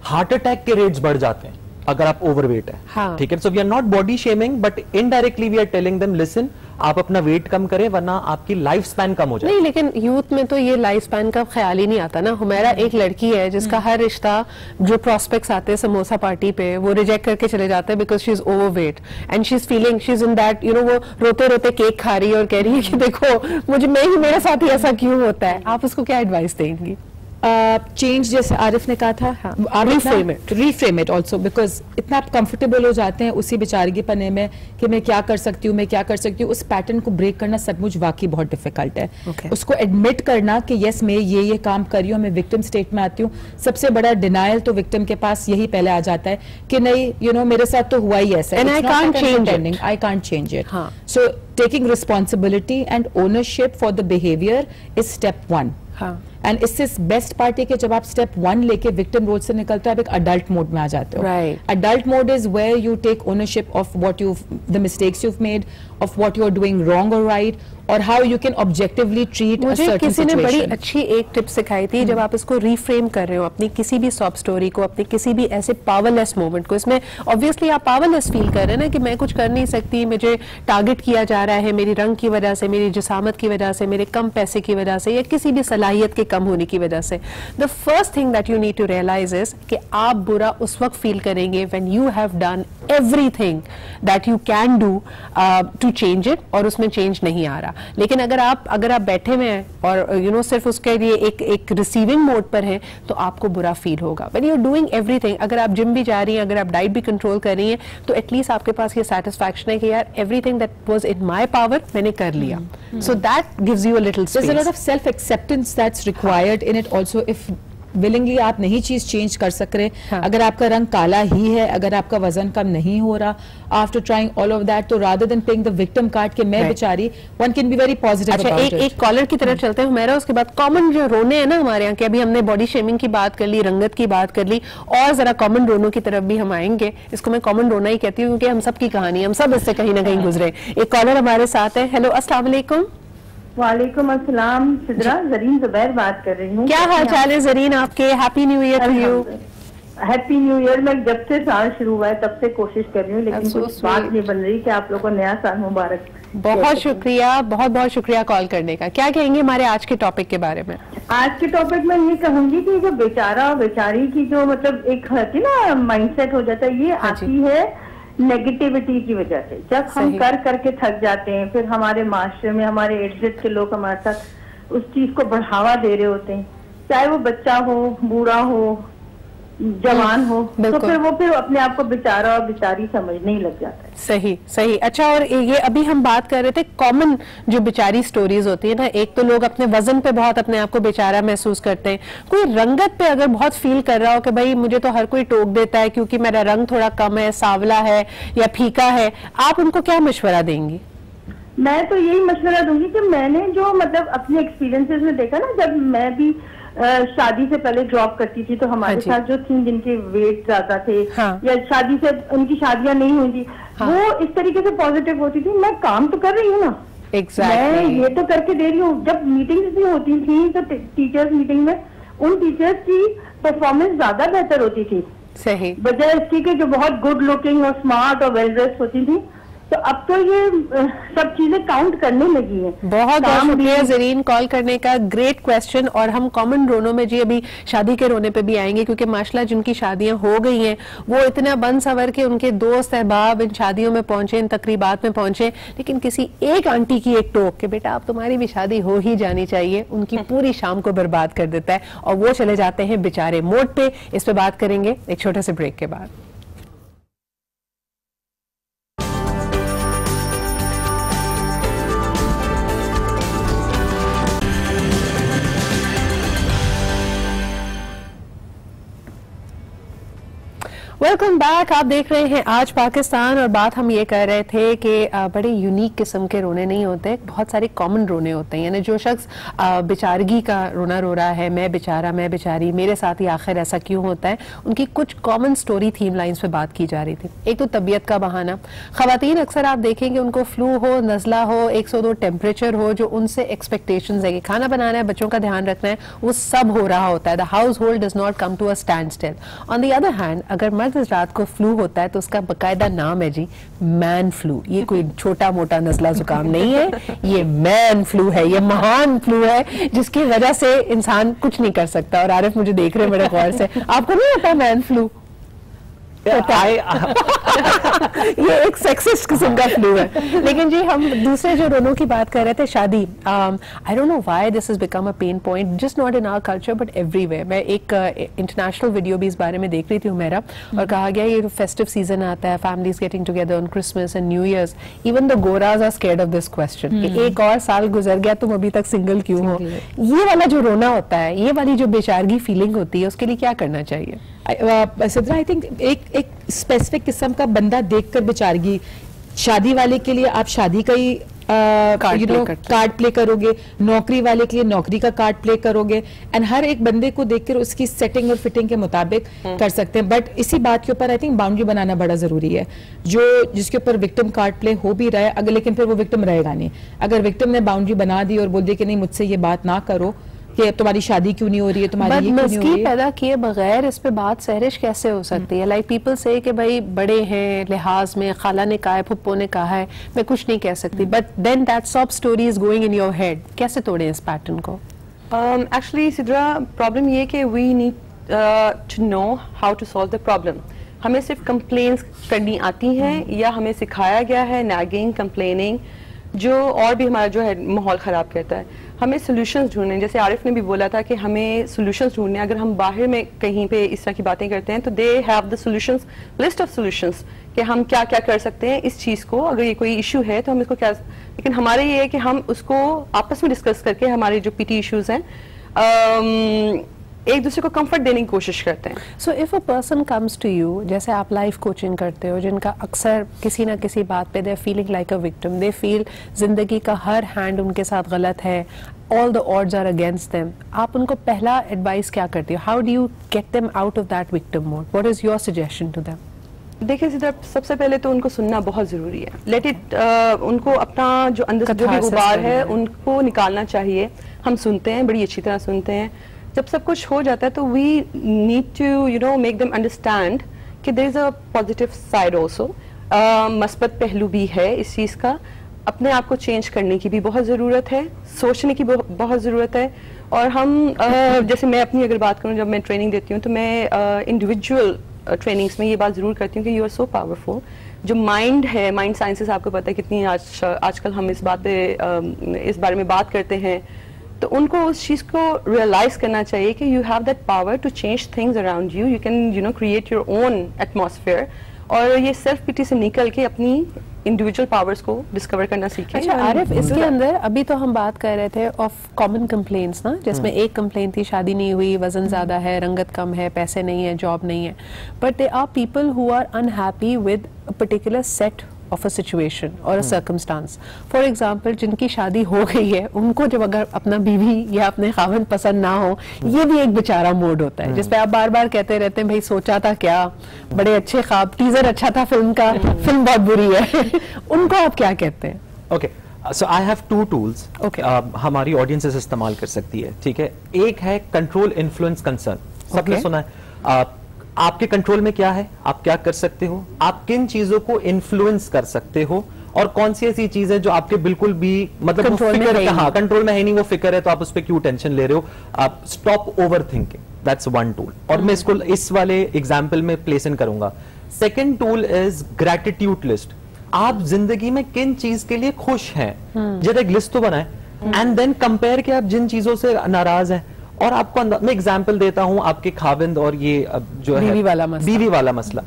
हार्ट अटैक के रेट्स बढ़ जाते हैं अगर आप ओवरवेट है, ठीक है? So we are not body shaming, but indirectly we are telling them listen, आप अपना वेट कम करें वरना आपकी लाइफ स्पैन कम हो जाए। नहीं, लेकिन यूथ में तो ये लाइफ स्पैन का ख्याल ही नहीं आता ना। हुमैरा एक लड़की है जिसका हर रिश्ता, जो प्रोस्पेक्ट्स आते हैं समोसा पार्टी पे, वो रिजेक्ट करके चले जाते हैं because she is overweight and she is feeling, she is in that, you know, वो रोते रोते केक खा रही है और कह रही है कि देखो मुझे, मेरे साथ ही ऐसा क्यों होता है। आप उसको क्या एडवाइस देंगी? चेंज, जैसे आरिफ ने कहा था, रीफ्रेम इट ऑल्सो, बिकॉज इतना आप कंफर्टेबल हो जाते हैं उसी बेचारगी पने में कि मैं क्या कर सकती हूँ, मैं क्या कर सकती हूँ। उस पैटर्न को ब्रेक करना सचमुच वाकई बहुत डिफिकल्ट है। उसको एडमिट करना कि यस मैं ये काम कर रही हूँ, मैं विक्टिम स्टेट में आती हूँ, सबसे बड़ा डिनायल तो विक्टिम के पास यही पहले आ जाता है कि नहीं, यू नो, मेरे साथ तो हुआ ही ऐसा, I can't change it. So taking responsibility and ownership for the behaviour is step 1। And इससे बेस्ट पार्ट है कि जब आप स्टेप 1 लेके विक्टिम रोल से निकलते हो, आप एक अडल्ट मोड में आ जाते हो। Adult mode is where you take ownership of what you, the mistakes you made, of what you are doing wrong और राइट, और how you can objectively treat a certain किसी ने बड़ी अच्छी एक टिप सिखाई थी, जब आप इसको रीफ्रेम कर रहे हो अपनी किसी भी सॉब स्टोरी को, अपनी किसी भी ऐसे पावरलेस मोमेंट को, इसमें ऑब्वियसली आप पावरलेस फील कर रहे हैं ना कि मैं कुछ कर नहीं सकती, मुझे टारगेट किया जा रहा है मेरी रंग की वजह से, मेरी जिसामत की वजह से, मेरे कम पैसे की वजह से, या किसी भी सलाहियत के कम होने की वजह से। The first thing that you need to realise is कि आप बुरा उस वक्त फील करेंगे when you have done everything that you can do to change it, और उसमें चेंज नहीं आ रहा। लेकिन अगर आप बैठे हुए हैं और यू नो सिर्फ उसके लिए एक रिसीविंग मोड पर हैं, तो आपको बुरा फील होगा। When you are doing everything, अगर आप जिम भी जा रही हैं, अगर आप डाइट भी कंट्रोल कर रही हैं, तो एटलीस्ट आपके पास ये सेटिस्फैक्शन है कि यार everything that was in my power मैंने कर लिया। So that gives you a little space. There is a lot of self acceptance that's required in it also. If willingly आप नहीं चीज चेंज कर सक रहे, अगर आपका रंग काला ही है, अगर आपका वजन कम नहीं हो रहा, after trying all of that, तो rather than playing the victim card कि मैं बेचारी, one can be very positive. अच्छा, एक कॉलर की तरफ चलते हैं हमारा, उसके बाद कॉमन जो रोने हैं ना हमारे यहाँ के, अभी हमने बॉडी शेमिंग की बात कर ली, रंगत की बात कर ली, और जरा कॉमन रोनों की तरफ भी हम आएंगे। इसको मैं कॉमन रोना ही कहती हूँ क्योंकि हम सब की कहानी, हम सब इससे कहीं ना कहीं गुजरे। एक कॉलर हमारे साथ है। हेलो, अस्सलाम वालेकुम। वालेकुम अस्सलाम, सिद्रा, जरीन जुबैर बात कर रही हूँ। क्या हाल चाल है जरीन आपके? Happy New Year to you. Happy New Year. मैं जब से साल शुरू हुआ है तब से कोशिश कर रही हूँ, लेकिन कुछ बात नहीं बन रही कि आप लोगों को नया साल मुबारक। बहुत शुक्रिया, बहुत बहुत शुक्रिया कॉल करने का। क्या कहेंगे हमारे आज के टॉपिक के बारे में? आज के टॉपिक में ये कहूंगी कि जो बेचारा बेचारी की जो मतलब एक होती ना माइंडसेट हो जाता है, ये आती है नेगेटिविटी की वजह से। जब हम कर करके थक जाते हैं, फिर हमारे माशरे में हमारे इर्द गिर्द के लोग हमारे साथ उस चीज को बढ़ावा दे रहे होते हैं, चाहे वो बच्चा हो, बूढ़ा हो, जवान हो, तो फिर वो फिर अपने आप को बेचारा और बेचारी समझने ही लग जाता है। सही सही। अच्छा, और ये अभी हम बात कर रहे थे कॉमन जो बेचारी स्टोरीज होती है ना, एक तो लोग अपने वजन पे बहुत अपने आप को बेचारा महसूस करते हैं, कोई रंगत पे अगर बहुत फील कर रहा हो कि भाई मुझे तो हर कोई टोक देता है क्योंकि मेरा रंग थोड़ा कम है, सांवला है या फीका है, आप उनको क्या मशवरा देंगी? मैं तो यही मशवरा दूंगी कि मैंने जो मतलब अपने एक्सपीरियंसेस में देखा ना, जब मैं भी शादी से पहले जॉब करती थी तो हमारे साथ जो थी जिनके वेट ज्यादा थे, या शादी से उनकी शादियां नहीं हुई थी, वो इस तरीके से पॉजिटिव होती थी, मैं काम तो कर रही हूँ ना, मैं ये तो करके दे रही हूँ। जब मीटिंग्स भी होती थी तो टीचर्स मीटिंग में उन टीचर्स की परफॉर्मेंस ज्यादा बेहतर होती थी, सही, बजाय इसकी कि जो बहुत गुड लुकिंग और स्मार्ट और वेल ड्रेस्ड होती थी। तो अब तो ये सब चीजें काउंट करने लगी हैं। बहुत बहुत शुक्रिया ज़रीन कॉल करने का, ग्रेट क्वेश्चन। और हम कॉमन रोनों में जी अभी शादी के रोने पे भी आएंगे, क्योंकि माशाल्लाह जिनकी शादियां हो गई हैं वो इतना बन सवर के उनके दोस्त अहबाब इन शादियों में पहुंचे, इन तकरीबात में पहुंचे, लेकिन किसी एक आंटी की एक टोक कि बेटा अब तुम्हारी भी शादी हो ही जानी चाहिए, उनकी पूरी शाम को बर्बाद कर देता है और वो चले जाते हैं बेचारे मोड पे। इस पे बात करेंगे एक छोटे से ब्रेक के बाद। Welcome back. आप देख रहे हैं आज पाकिस्तान, और बात हम ये कर रहे थे कि बड़े यूनिक किस्म के रोने नहीं होते, बहुत सारे कॉमन रोने होते हैं। यानी जो शख्स बेचारगी का रोना रो रहा है, मैं बेचारा मैं बेचारी, मेरे साथ ही आखिर ऐसा क्यों होता है, उनकी कुछ कॉमन स्टोरी थीम लाइंस पे बात की जा रही थी। एक तो तबीयत का बहाना, खवातीन अक्सर आप देखेंगे उनको फ्लू हो, नज़ला हो, 102 टेम्परेचर हो, जो उनसे एक्सपेक्टेशंस है कि खाना बनाना है, बच्चों का ध्यान रखना है, वो सब हो रहा होता है। The household does not come to a standstill. On the other hand अगर इस रात को फ्लू होता है तो उसका बकायदा नाम है जी मैन फ्लू। ये कोई छोटा मोटा नजला जुकाम नहीं है, ये मैन फ्लू है, ये महान फ्लू है जिसकी वजह से इंसान कुछ नहीं कर सकता। और आरिफ मुझे देख रहे हैं बड़े गौर से, आपको नहीं होता मैन फ्लू? ये एक सेक्सिस्ट किस्म का फ्लू है। लेकिन जी हम दूसरे जो रोनों की बात कर रहे थे, शादी, I don't know why this has become a pain point, just not in our culture but everywhere. मैं एक इंटरनेशनल वीडियो भी इस बारे में देख रही थी मेरा, और कहा गया ये फेस्टिव सीजन आता है, families getting together on Christmas and New Years, even the गोराज are scared of this question कि एक और साल गुजर गया तुम अभी तक सिंगल क्यों हो। ये वाला जो रोना होता है, ये वाली जो बेचारगी फीलिंग होती है, उसके लिए क्या करना चाहिए? सिद्रा, आई थिंक एक स्पेसिफिक किस्म का बंदा देखकर बेचारगी, शादी वाले के लिए आप शादी का ही कार्ड प्ले करोगे, नौकरी वाले के लिए नौकरी का कार्ड प्ले करोगे, एंड हर एक बंदे को देखकर उसकी सेटिंग और फिटिंग के मुताबिक कर सकते हैं। बट इसी बात के ऊपर आई थिंक बाउंड्री बनाना बड़ा जरूरी है, जो जिसके ऊपर विक्टिम कार्ड प्ले हो भी रहा है, अगर लेकिन फिर वो विक्टिम रहेगा नहीं। अगर विक्टिम ने बाउंड्री बना दी और बोल दिया कि नहीं मुझसे ये बात ना करो, कि तुम्हारी शादी क्यों नहीं हो रही है, तुम्हारी ये क्यों नहीं हो रही है, पैदा किए बगैर इस पे बात सहरिश कैसे हो सकती है? लाइक पीपल से कि भाई बड़े हैं लिहाज में, खाला ने कहा है, फुप्पो ने कहा है, मैं कुछ नहीं कह सकती, बट देन दैट सब story is going in your head. कैसे तोड़े इस पैटर्न को? एक्चुअली सिद्रा, प्रॉब्लम ये कि we need to know how to solve the problem. हमें सिर्फ कंप्लेंट्स करनी आती हैं, या हमें सिखाया गया है नैगिंग, कंप्लेनिंग, जो और भी हमारा जो है माहौल ख़राब करता है। हमें सॉल्यूशंस ढूंढने, जैसे आरिफ ने भी बोला था कि हमें सॉल्यूशंस ढूंढने, अगर हम बाहर में कहीं पे इस तरह की बातें करते हैं तो they have the solutions, list of solutions कि हम क्या क्या कर सकते हैं इस चीज़ को, अगर ये कोई इशू है तो हम इसको क्या। लेकिन हमारे ये है कि हम उसको आपस में डिस्कस करके हमारे जो पीटी इशूज़ हैं एक दूसरे को कंफर्ट देने की कोशिश करते हैं। So if a person comes to you, जैसे आप लाइफ कोचिंग करते हो, जिनका अक्सर किसी ना किसी बात पे they feeling like a victim, they feel जिंदगी का हर हैंड उनके साथ गलत है, all the odds are against them, आप उनको पहला एडवाइस क्या करती हो? How do you get them out of that victim mode? What is your suggestion to them? देखिए सीधा, सबसे पहले तो उनको सुनना बहुत जरूरी है। लेट इट, उनको अपना जो अंदर जो भी गुबार है उनको निकालना चाहिए। हम सुनते हैं, बड़ी अच्छी तरह सुनते हैं। जब सब कुछ हो जाता है तो we need to make them understand कि there is a positive side also, मस्बत पहलू भी है इस चीज़ का। अपने आप को चेंज करने की भी बहुत ज़रूरत है, सोचने की बहुत ज़रूरत है। और हम जैसे मैं अपनी अगर बात करूँ, जब मैं ट्रेनिंग देती हूँ तो मैं इंडिविजुअल ट्रेनिंग्स में ये बात ज़रूर करती हूँ कि यू आर सो पावरफुल। जो माइंड है, माइंड साइंसेस आपको पता है कितनी आजकल हम इस बारे में बात करते हैं तो उनको उस चीज़ को रियलाइज करना चाहिए कि you have that power to change things around you, you can you know create your own atmosphere, और ये सेल्फ पिटी से निकल के अपनी इंडिविजुअल पावर्स को डिस्कवर करना सीखें। अच्छा आरिफ, इसके अंदर अभी तो हम बात कर रहे थे ऑफ कॉमन कंप्लेंट्स ना, जिसमें एक कंप्लेंट थी शादी नहीं हुई, वजन ज्यादा है, रंगत कम है, पैसे नहीं है, जॉब नहीं है, but they are people who are unhappy with a particular set of a situation or a circumstance. For example, जिनकी शादी हो गई है, उनको जब अगर अपना बीवी या अपने खावंद पसंद ना हो, ये भी एक बेचारा मोड होता है जिसपे आप बार बार कहते रहते हैं भाई सोचा था क्या, बड़े अच्छे ख्वाब, टीजर अच्छा था फिल्म का, फिल्म बहुत बुरी है। उनको आप क्या कहते हैं? Okay, so I have two tools हमारी ऑडियंसेस इस्तेमाल कर सकती है, ठीक है। एक है कंट्रोल, इन्फ्लुएंस, कंसर्न। सबने सुना है आपके कंट्रोल में क्या है, आप क्या कर सकते हो, आप किन चीजों को इन्फ्लुएंस कर सकते हो, और कौन सी ऐसी चीज है जो आपके बिल्कुल भी मतलब कंट्रोल में है नहीं, वो फिक्र है तो आप उस पर क्यों टेंशन ले रहे हो। आप stop over thinking, that's one tool, और मैं इसको इस वाले एग्जाम्पल में प्लेस इन करूंगा। Second tool is gratitude list. आप जिंदगी में किन चीज के लिए खुश हैं, जरा एक लिस्ट तो बनाए, एंड देन कंपेयर कि आप जिन चीजों से नाराज हैं, और आपको मैं एग्जाम्पल देता हूं आपके खाविंद और ये जो है बीवी वाला मसला।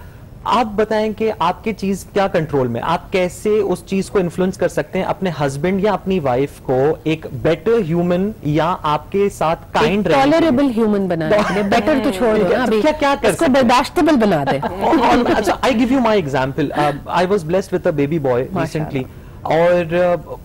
आप बताएं कि आपकी चीज क्या कंट्रोल में, आप कैसे उस चीज को इन्फ्लुएंस कर सकते हैं अपने हस्बैंड या अपनी वाइफ को एक बेटर ह्यूमन या आपके साथ काइंड टॉलरेबल ह्यूमन बनाने के लिए। बेटर तो छोड़ दो, अभी क्या कर सकते हैं, बर्दाश्तबल बना दे। अच्छा, I give you my example. I was blessed with a baby boy recently, और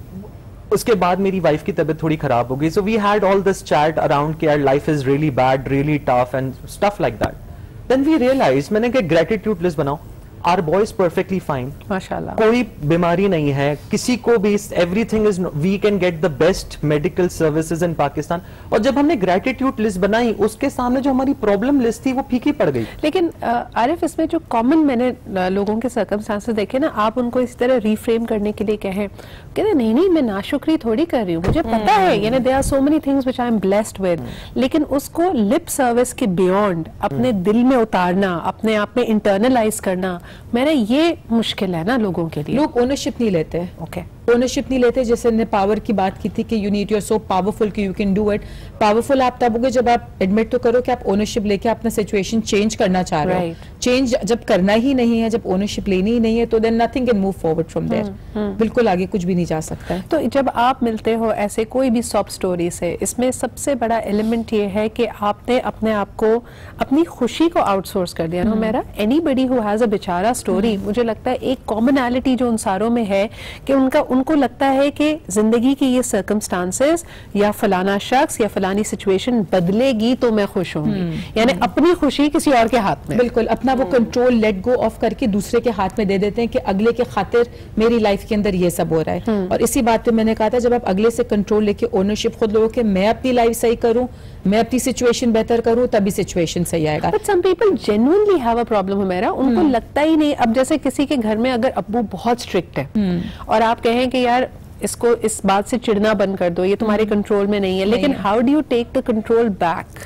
उसके बाद मेरी वाइफ की तबीयत थोड़ी खराब हो गई, so we had all this chat around कि our life is really bad, really tough and stuff like that. Then we realise, मैंने कहा ग्रेटिट्यूड लिस्ट बनाओ, our boy is perfectly fine, माशाल्लाह, कोई बीमारी नहीं है किसी को भी, everything is, we can get the best medical services in Pakistan. और जब हमने ग्रेटिट्यूड लिस्ट बनाई, उसके सामने जो हमारी प्रॉब्लम लिस्ट थी वो फीकी पड़ गई। लेकिन आरिफ, इसमें जो कॉमन मैंने लोगों के सर्कमस्टांसेस देखे ना, आप उनको इस तरह रिफ्रेम करने के लिए कहें, कहते नहीं नहीं मैं नाशुक्री थोड़ी कर रही हूँ, मुझे पता है, यानी there are so many things which I am blessed with, लेकिन उसको लिप सर्विस के बियॉन्ड अपने दिल में उतारना, अपने आप में इंटरनलाइज करना, मेरा ये मुश्किल है ना लोगों के लिए। लोग ओनरशिप नहीं लेते हैं। ओके, ओनरशिप नहीं लेते। जैसे ने पावर की बात की थी कि you need, you are so powerful कि you can do it. Powerful आप तब होगे जब आप एडमिट तो करो कि आप ओनरशिप लेके अपना सिचुएशन चेंज करना चाह रहे हो। चेंज जब करना ही नहीं है, जब ओनरशिप लेनी ही नहीं है, तो then nothing can move forward from there, बिल्कुल आगे कुछ भी नहीं जा सकता है। तो जब आप मिलते हो ऐसे कोई भी सॉफ्ट स्टोरी से, इसमें सबसे बड़ा एलिमेंट ये है कि आपने अपने आप को, अपनी खुशी को आउटसोर्स कर दिया ना। मेरा एनीबडी हु हैज अ बेचारा स्टोरी, मुझे लगता है एक कॉमनैलिटी जो उन सारों में है कि उनको लगता है कि जिंदगी की ये सर्कमस्टांसेस या फलाना शख्स या फलानी सिचुएशन बदलेगी तो मैं खुश होंगी, यानी अपनी खुशी किसी और के हाथ में। बिल्कुल, अपना वो कंट्रोल लेट गो ऑफ करके दूसरे के हाथ में दे देते हैं कि अगले के खातिर मेरी लाइफ के अंदर ये सब हो रहा है। और इसी बात पे मैंने कहा था, जब आप अगले से कंट्रोल लेके ओनरशिप खुद लो कि मैं अपनी लाइफ सही करूं, मैं अपनी सिचुएशन बेहतर करूं, तभी सिचुएशन सही आएगा। But some people genuinely have a problem मेरा, उनको लगता ही नहीं। अब जैसे किसी के घर में अगर अब्बू बहुत स्ट्रिक्ट है और आप कहें कि यार इसको इस बात से चिढ़ना बंद कर दो, ये तुम्हारे कंट्रोल में नहीं है, लेकिन how do you take the control back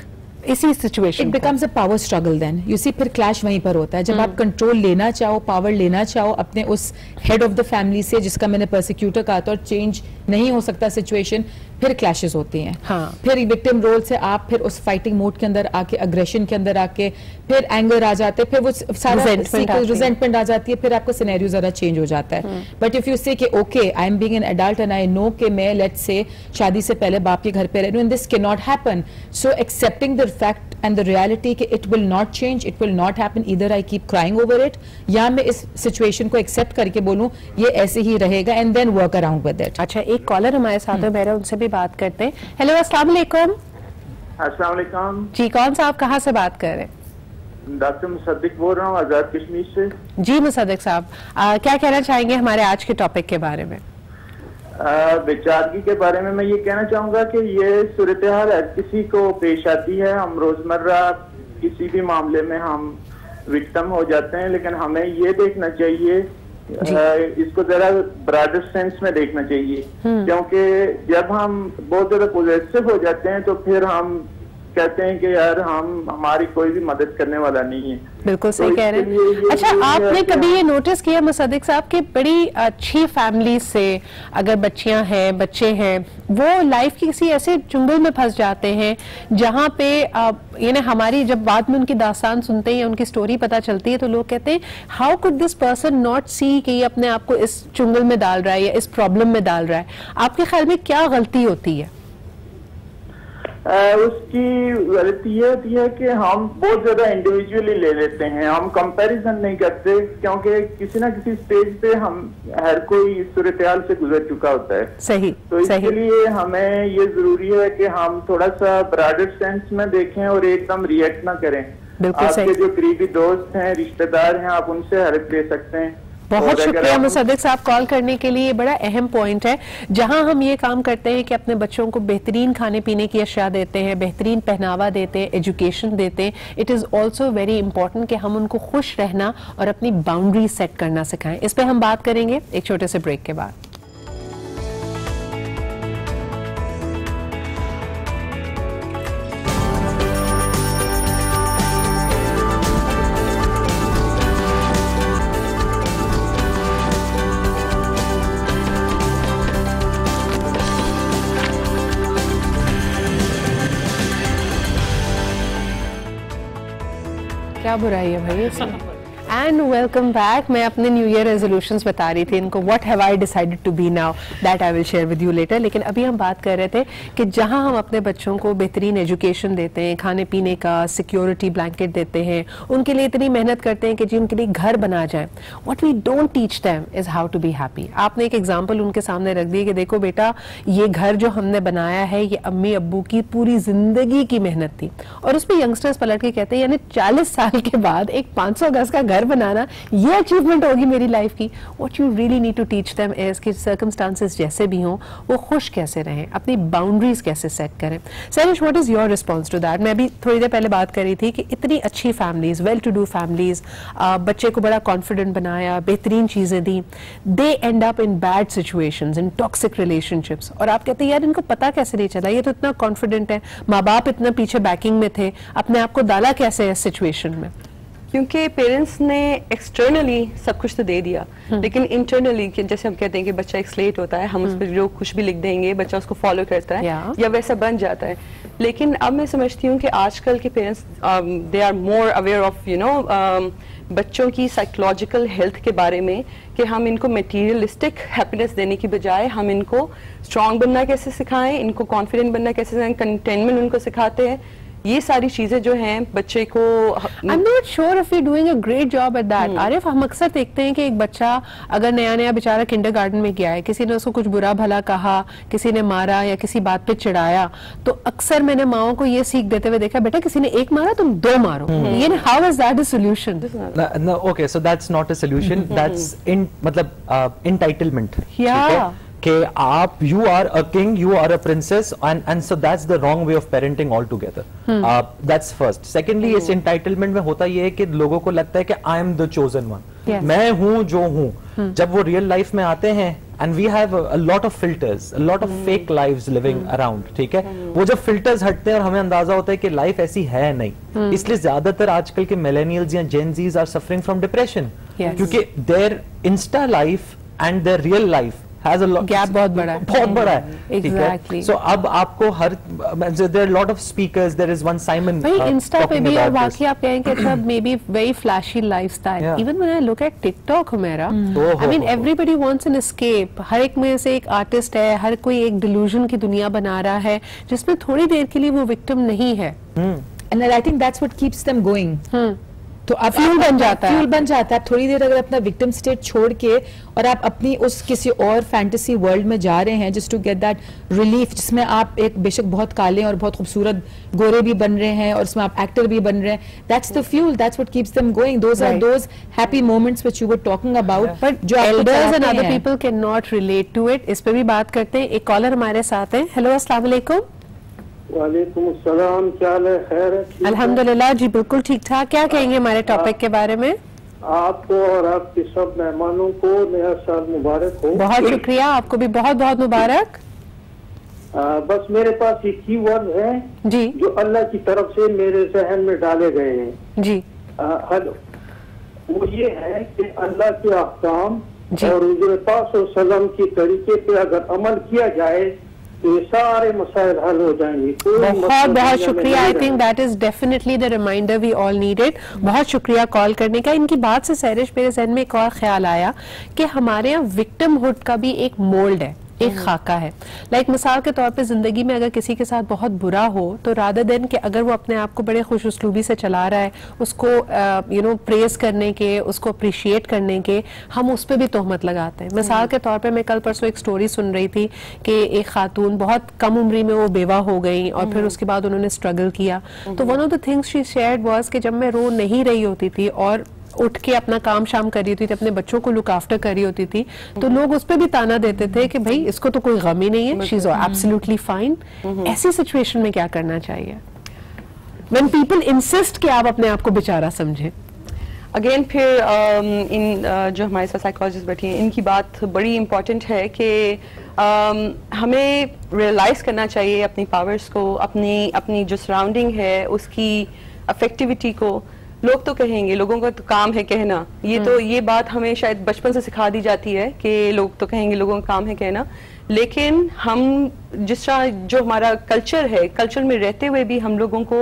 इसी situation? It becomes a power struggle then, you see, फिर क्लैश वहीं पर होता है। जब आप कंट्रोल लेना चाहो, पावर लेना चाहो अपने उस हेड ऑफ द फैमिली से जिसका मैंने प्रोसिक्यूटर कहा था, और चेंज नहीं हो सकता सिचुएशन, फिर क्लैशेस होती हैं। हाँ। फिर विक्टिम रोल से आप फिर उस फाइटिंग मोड के अंदर आके, अग्रेशन के अंदर आके, फिर एंगर आ जाते हैं, फिर वो सारा रिजेंटमेंट आ जाती है, फिर आपका सिनेरियो जरा चेंज हो जाता है। बट इफ यू से कि okay I am being an adult and I know कि मैं लेट्स से शादी से पहले बाप के घर पे रह रही हूं, and this can not happen, so accepting the fact and the reality कि it will not change, it will not happen, either I keep crying over it, या मैं इस सिचुएशन को एक्सेप्ट करके बोलूं ये ऐसे ही रहेगा, and then work around with it. अच्छा, एक कॉलर हमारे साथ है मेरा, उनसे भी बात करते हैं। हेलो, अस्सलाम वालेकुम। अस्सलाम वालेकुम जी, कौन सा, आप कहाँ से बात कर रहे हैं? डॉक्टर मुसद्दिक बोल रहा हूँ, आजाद कश्मीर से। जी मुसद्दिक साहब, क्या कहना चाहेंगे हमारे आज के टॉपिक के बारे में? बेचारगी के बारे में मैं ये कहना चाहूंगा कि ये सूरत हाल हर किसी को पेश आती है। हम रोजमर्रा किसी भी मामले में हम विक्टिम हो जाते हैं, लेकिन हमें ये देखना चाहिए, इसको जरा ब्रॉडर सेंस में देखना चाहिए, क्योंकि जब हम बहुत ज्यादा पॉजिटिव हो जाते हैं तो फिर हम कहते हैं कि यार हमारी कोई भी मदद करने वाला नहीं है। बिल्कुल सही कह रहे हैं। अच्छा, आपने कभी ये नोटिस किया मुसद्दिक साहब कि बड़ी अच्छी फैमिली से अगर बच्चियां हैं, बच्चे हैं, वो लाइफ की किसी ऐसे चुंगल में फंस जाते हैं जहां पे यानी हमारी जब बाद में उनकी दास्तान सुनते हैं या उनकी स्टोरी पता चलती है तो लोग कहते हैं how could this person not see कि ये अपने आप को इस चुंगल में डाल रहा है या इस प्रॉब्लम में डाल रहा है। आपके ख्याल में क्या गलती होती है? उसकी गलती ये होती है कि हम बहुत ज्यादा इंडिविजुअली ले लेते हैं, हम कंपैरिजन नहीं करते, क्योंकि किसी ना किसी स्टेज पे हम हर कोई इस सूरत-ए-हाल से गुजर चुका होता है। सही। तो इसके लिए हमें ये जरूरी है कि हम थोड़ा सा ब्रॉडर सेंस में देखें और एकदम रिएक्ट ना करें। आपके जो करीबी दोस्त हैं, रिश्तेदार हैं, आप उनसे हेल्प ले सकते हैं। बहुत शुक्रिया मुसद्दिक साहब कॉल करने के लिए। बड़ा अहम पॉइंट है जहां हम ये काम करते हैं कि अपने बच्चों को बेहतरीन खाने पीने की अशिया देते हैं, बेहतरीन पहनावा देते हैं, एजुकेशन देते हैं। It is also very important कि हम उनको खुश रहना और अपनी बाउंड्री सेट करना सिखाएं। इस पर हम बात करेंगे एक छोटे से ब्रेक के बाद। क्या बुराई है भाई इसमें? And welcome back. मैं अपने न्यू ईयर रेजोल्यूशंस बता रही थी इनको, what have I decided to be now, that I will share with you later. लेकिन अभी हम बात कर रहे थे कि जहां हम अपने बच्चों को बेहतरीन एजुकेशन देते हैं, खाने पीने का सिक्योरिटी ब्लैंकेट देते हैं, उनके लिए इतनी मेहनत करते हैं कि जी उनके लिए घर बना जाए, what we don't teach them is how to be happy. आपने एक एग्जाम्पल उनके सामने रख दी कि देखो बेटा, ये घर जो हमने बनाया है ये अम्मी अब्बू की पूरी जिंदगी की मेहनत थी। और उस पर यंगस्टर्स पलट के कहते हैं यानी 40 साल के बाद एक 500 गज का घर बनाना ये अचीवमेंट होगी मेरी लाइफ की। What you really need to teach them is कि सर्कमस्टांसेस जैसे भी हों वो खुश कैसे रहें, अपनी बाउंड्रीज कैसे सेट करें। Sanish, what is your response to that? मैं अभी थोड़ी देर पहले बात कर रही थी कि इतनी अच्छी families, well to do families, बच्चे को बड़ा कॉन्फिडेंट बनाया, बेहतरीन चीजें दी, they end up in bad situations, in toxic relationships. और आप कहते हैं यार इनको पता कैसे नहीं चला, ये तो इतना कॉन्फिडेंट है, माँ बाप इतना पीछे बैकिंग में थे, अपने आप को डाला कैसे इस सिचुएशन में? क्योंकि पेरेंट्स ने एक्सटर्नली सब कुछ तो दे दिया, लेकिन इंटरनली जैसे हम कहते हैं कि बच्चा एक स्लेट होता है, हम उस पर जो कुछ भी लिख देंगे बच्चा उसको फॉलो करता है या वैसा बन जाता है। लेकिन अब मैं समझती हूँ कि आजकल के parents they are more aware of बच्चों की साइकोलॉजिकल हेल्थ के बारे में, कि हम इनको मटेरियलिस्टिक हैप्पीनेस देने की बजाय हम इनको स्ट्रांग बनना कैसे सिखाएं, इनको कॉन्फिडेंट बनना कैसे सिखाएं, कंटेनमेंट उनको सिखाते हैं। ये सारी चीजें जो हैं बच्चे को, आई am not sure if you doing a great job at that. Arif, हम अक्सर देखते हैं कि एक बच्चा अगर नया नया बेचारा किंडरगार्टन में गया है, किसी ने उसको कुछ बुरा भला कहा, किसी ने मारा या किसी बात पे चिढ़ाया, तो अक्सर मैंने माओ को ये सीख देते हुए देखा, बेटा किसी ने एक मारा तुम 2 मारो। ये how is that a solution? Okay, so that's not a solution, that's मतलब एंटाइटलमेंट। कि आप you are a king, you are a princess, and so that's the wrong way of parenting all together. That's first. Secondly, इस entitlement में होता यह है कि लोगों को लगता है कि I am the chosen one, मैं हूं जो हूं। जब वो रियल लाइफ में आते हैं and we have a lot of filters, a lot of fake lives living around, ठीक है, वो जब फिल्टर्स हटते हैं और हमें अंदाजा होता है कि लाइफ ऐसी है नहीं। इसलिए ज्यादातर आजकल के मिलेनियल्स या Gen Zs are suffering from depression, क्योंकि their Insta life and their real life has a lot, gap बहुत बड़ा है, बहुत बड़ा है। Exactly. So अब आपको हर there are a lot of speakers, there is one Simon भाई इंस्टा पे भी, और बाकी आप कहेंगे अच्छा may be very flashy lifestyle, even when I look at TikTok Humaira, I mean everybody wants an escape. हर एक में से एक आर्टिस्ट है, हर कोई एक डिल्यूजन की दुनिया बना रहा है जिसमें थोड़ी देर के लिए वो विक्टिम नहीं है। And I think that's what keeps them going. तो आप फ्यूल बन जाता है, फ्यूल बन जाता है। थोड़ी देर अगर अपना विक्टिम स्टेट छोड़ के और आप अपनी उस किसी और फैंटेसी वर्ल्ड में जा रहे हैं just to get that relief, जिसमें आप एक बेशक बहुत काले और बहुत खूबसूरत गोरे भी बन रहे हैं और उसमें आप एक्टर भी बन रहे हैं, that's the fuel, that's what keeps them going. Those are those happy moments which you were talking about, but जो elders and other people can not relate to it. इस पे भी बात करते हैं। एक कॉलर हमारे साथ है। हेलो, अस्सलाम वालेकुम। वालेकुम अस्सलाम, क्या हाल है? खैर है? अल्हम्दुलिल्लाह जी, बिल्कुल ठीक ठाक। क्या कहेंगे हमारे टॉपिक के बारे में? आपको और आपके सब मेहमानों को नया साल मुबारक हो। बहुत शुक्रिया, आपको भी बहुत बहुत मुबारक। बस मेरे पास ये कीवर्ड हैं जी जो अल्लाह की तरफ से मेरे जहन में डाले गए हैं जी। हेलो, वो ये है कि अल्लाह के अहकाम जी। और हुज़ूर पाक सल्लल्लाहु अलैहि वसल्लम के तरीके पे अगर अमल किया जाए तो ये सारे मसाइल हल हो जाएंगे। बहुत बहुत शुक्रिया। I think that is definitely the reminder we all needed. बहुत शुक्रिया कॉल करने का। इनकी बात से सहरिश मेरे जहन में एक और ख्याल आया कि हमारे यहाँ विक्टिमहुड का भी एक मोल्ड है, एक खाका है। लाइक मिसाल के तौर पे जिंदगी में अगर किसी के साथ बहुत बुरा हो तो रादर देन कि अगर वो अपने आप को बड़े खुश उसलूबी से चला रहा है, उसको प्रेज करने के, उसको अप्रिशिएट करने के, हम उस पर भी तोहमत लगाते हैं। मिसाल के तौर पे मैं कल परसों एक स्टोरी सुन रही थी कि एक खातून बहुत कम उम्री में वो बेवा हो गई और फिर उसके बाद उन्होंने स्ट्रगल किया। तो one of the things she shared was कि जब मैं रो नहीं रही होती थी और उठ के अपना काम शाम कर रही होती थी, अपने बच्चों को लुक आफ्टर कर रही होती थी, तो लोग उस पर भी ताना देते थे कि भाई इसको तो कोई गम ही नहीं है, शी इज एब्सोल्युटली फाइन। ऐसी सिचुएशन में क्या करना चाहिए व्हेन पीपल इंसिस्ट कि आप अपने आप को बेचारा समझें? अगेन फिर जो हमारे साथ साइकोलॉजिस्ट बैठी हैं, इनकी बात बड़ी इंपॉर्टेंट है कि हमें रियलाइज करना चाहिए अपनी पावर्स को, अपनी जो सराउंडिंग है उसकी अफेक्टिविटी को। लोग तो कहेंगे, लोगों का तो काम है कहना, ये बात हमें शायद बचपन से सिखा दी जाती है कि लोग तो कहेंगे, लोगों का काम है कहना। लेकिन हम जिस तरह जो हमारा कल्चर है, कल्चर में रहते हुए भी हम लोगों को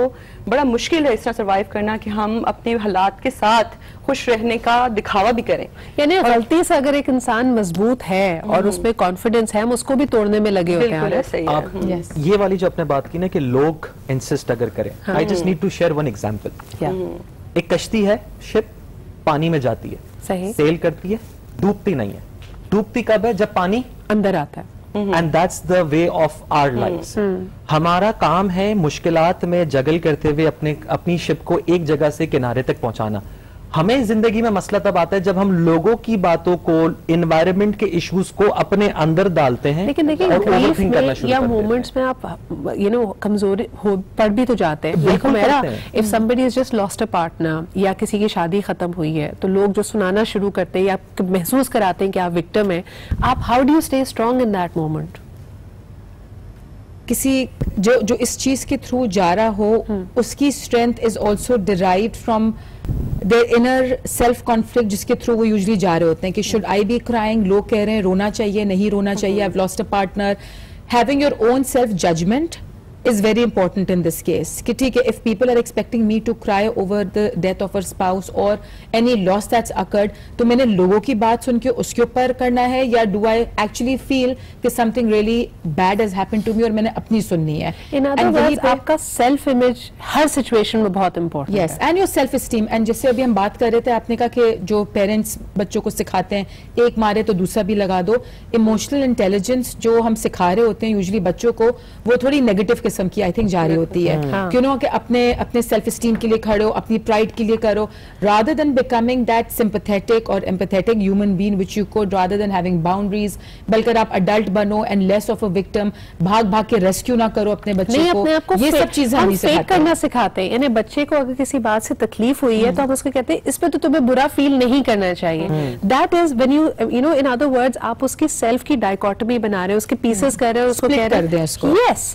बड़ा मुश्किल है इस तरह सर्वाइव करना कि हम अपने हालात के साथ खुश रहने का दिखावा भी करें। यानी गलती से अगर एक इंसान मजबूत है और उसमें कॉन्फिडेंस है, हम उसको भी तोड़ने में लगे होते हैं। आप ये वाली जो आपने बात की ना कि लोग इंसिस्ट अगर करें, I just need to share one example. एक कश्ती है, शिप पानी में जाती है, सही, सेल करती है, डूबती नहीं है। डूबती कब है? जब पानी अंदर आता है। And that's the way of our lives. हमारा काम है मुश्किलात में जगल करते हुए अपनी शिप को एक जगह से किनारे तक पहुंचाना। हमें जिंदगी में मसला तब आता है जब हम लोगों की बातों को, एनवायरनमेंट के इश्यूज को अपने अंदर डालते हैं। लेकिन देखिए लाइफ में या मोमेंट्स में आप कमजोरी पड़ भी तो जाते हैं। देखो मेरा, if somebody is just lost a partner या किसी की शादी खत्म हुई है तो लोग जो सुनाना शुरू करते हैं या महसूस कराते हैं कि आप विक्टिम हैं, आप how do you stay strong in that moment? किसी जो इस चीज के थ्रू जा रहा हो, उसकी strength is also derived from their inner self conflict, जिसके थ्रू वो यूजुअली जा रहे होते हैं कि शुड आई बी क्राइंग, लोग कह रहे हैं रोना चाहिए, नहीं रोना चाहिए, I have lost a partner. Having your own self judgement is very important in this case कि ठीक है, if people are expecting me to cry over the death of a spouse or any loss that's occurred, तो मैंने लोगों की बात सुन के उसके ऊपर करना है या do I actually feel कि something really bad has happened to me और मैंने अपनी सुननी है? In other words, आपका self image हर situation में बहुत important है। Yes, and your self esteem। and जैसे अभी हम बात कर रहे थे, आपने कहा कि जो पेरेंट्स बच्चों को सिखाते हैं, एक मारे तो दूसरा भी लगा दो। इमोशनल इंटेलिजेंस जो हम सिखा रहे होते हैं यूजुअली बच्चों को, वो थोड़ी नेगेटिव किस्म की आई थिंक जा रही होती है। क्यों ना कि अपने सेल्फ स्टीम के लिए खड़े हो, अपनी प्राइड के लिए करो, rather than becoming that sympathetic और empathetic human being which you could, rather than having boundaries. बल्कि आप अडल्ट बनो and less of a victim. भाग के रेस्क्यू ना करो अपने बच्चे को। ये सब चीजें हम फेक करना सिखाते हैं। यानी बच्चे को अगर किसी बात से तकलीफ हुई है तो हम उसको कहते हैं इस पे तो तुम्हें बुरा फील नहीं करना चाहिए। That is when you know in other words आप उसकी सेल्फ की डायकोटमी बना रहे हो, उसके पीसेस कर रहे हो, उसको कह रहे हो yes.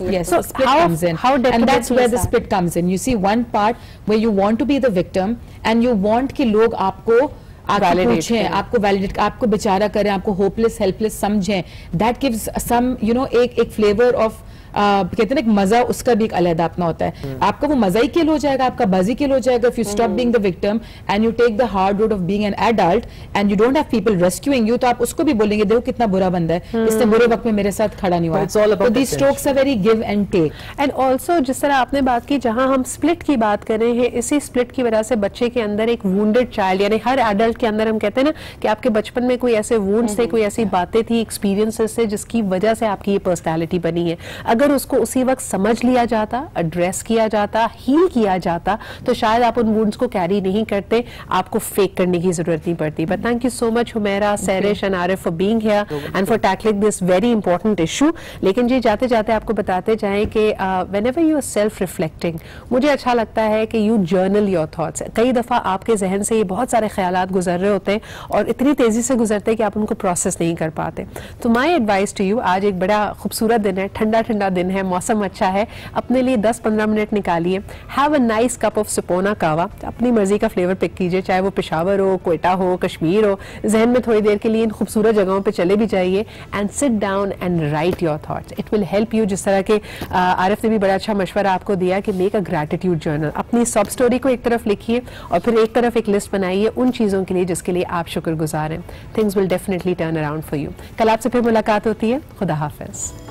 So and that's where the split comes in. You see one part where you want to be the victim and you want कि लोग आपको पूछें, आपको वैलिडेट, आपको बेचारा करें, आपको होपलेस हेल्पलेस समझें। That gives some एक फ्लेवर ऑफ कहते हैं एक मजा, उसका भी एक अलग अपना होता है। आपका वो मजा ही किल हो जाएगा, आपका बाजी किल हो जाएगा if you stop being the victim and you take the hard road of being an adult and you don't have people rescuing you, तो आप उसको भी बोलेंगे देखो कितना बुरा बंदा है, इसने बुरे वक्त में मेरे साथ खड़ा नहीं हुआ। तो these strokes are very give and take. And also जिस तरह आपने बात की, जहां हम स्प्लिट की बात कर रहे हैं, इसी स्प्लिट की वजह से बच्चे के अंदर एक वुंडेड चाइल्ड, यानी हर एडल्ट के अंदर हम कहते हैं ना कि आपके बचपन में कोई ऐसे वुंड्स थे, कोई ऐसी बातें थी, एक्सपीरियंसेस से जिसकी वजह से आपकी ये पर्सनैलिटी बनी है। अगर अगर उसको उसी वक्त समझ लिया जाता, एड्रेस किया जाता, हील किया जाता, तो शायद आप उन वुंड्स को कैरी नहीं करते, आपको फेक करने की जरूरत नहीं पड़ती। But thank you so much Humaira, Sairish and Arif for being here and for tackling this very important issue. लेकिन जी जाते जाते आपको बताते जाएं कि whenever you are self reflecting, मुझे अच्छा लगता है कि यू जर्नल योर थॉट्स। कई दफ़ा आपके जहन से ये बहुत सारे ख्यालात गुजर रहे होते हैं और इतनी तेज़ी से गुजरते हैं कि आप उनको प्रोसेस नहीं कर पाते। तो माई एडवाइस टू यू, आज एक बड़ा खूबसूरत दिन है, ठंडा ठंडा दिन है, मौसम अच्छा है, अपने लिए 10-15 मिनट निकालिए, have a nice cup of सुपोना कावा, अपनी मर्जी का फ्लेवर पिक कीजिए, चाहे वो पेशावर हो, कोयटा हो, कश्मीर हो। जहन में थोड़ी देर के लिए इन खूबसूरत जगहों पे चले भी जाइए and sit down and right your thoughts. It will help you. जिस तरह के आरिफ ने भी बड़ा अच्छा मशवरा आपको दिया कि मेक अ ग्रैटिट्यूड जर्नल, अपनी सब स्टोरी को एक तरफ लिखिए और फिर एक तरफ एक लिस्ट बनाइए उन चीज़ों के लिए जिसके लिए आप शुक्रगुजार हैं। Things will definitely turn around for you. कल आपसे फिर मुलाकात होती है। खुदा हाफिज़।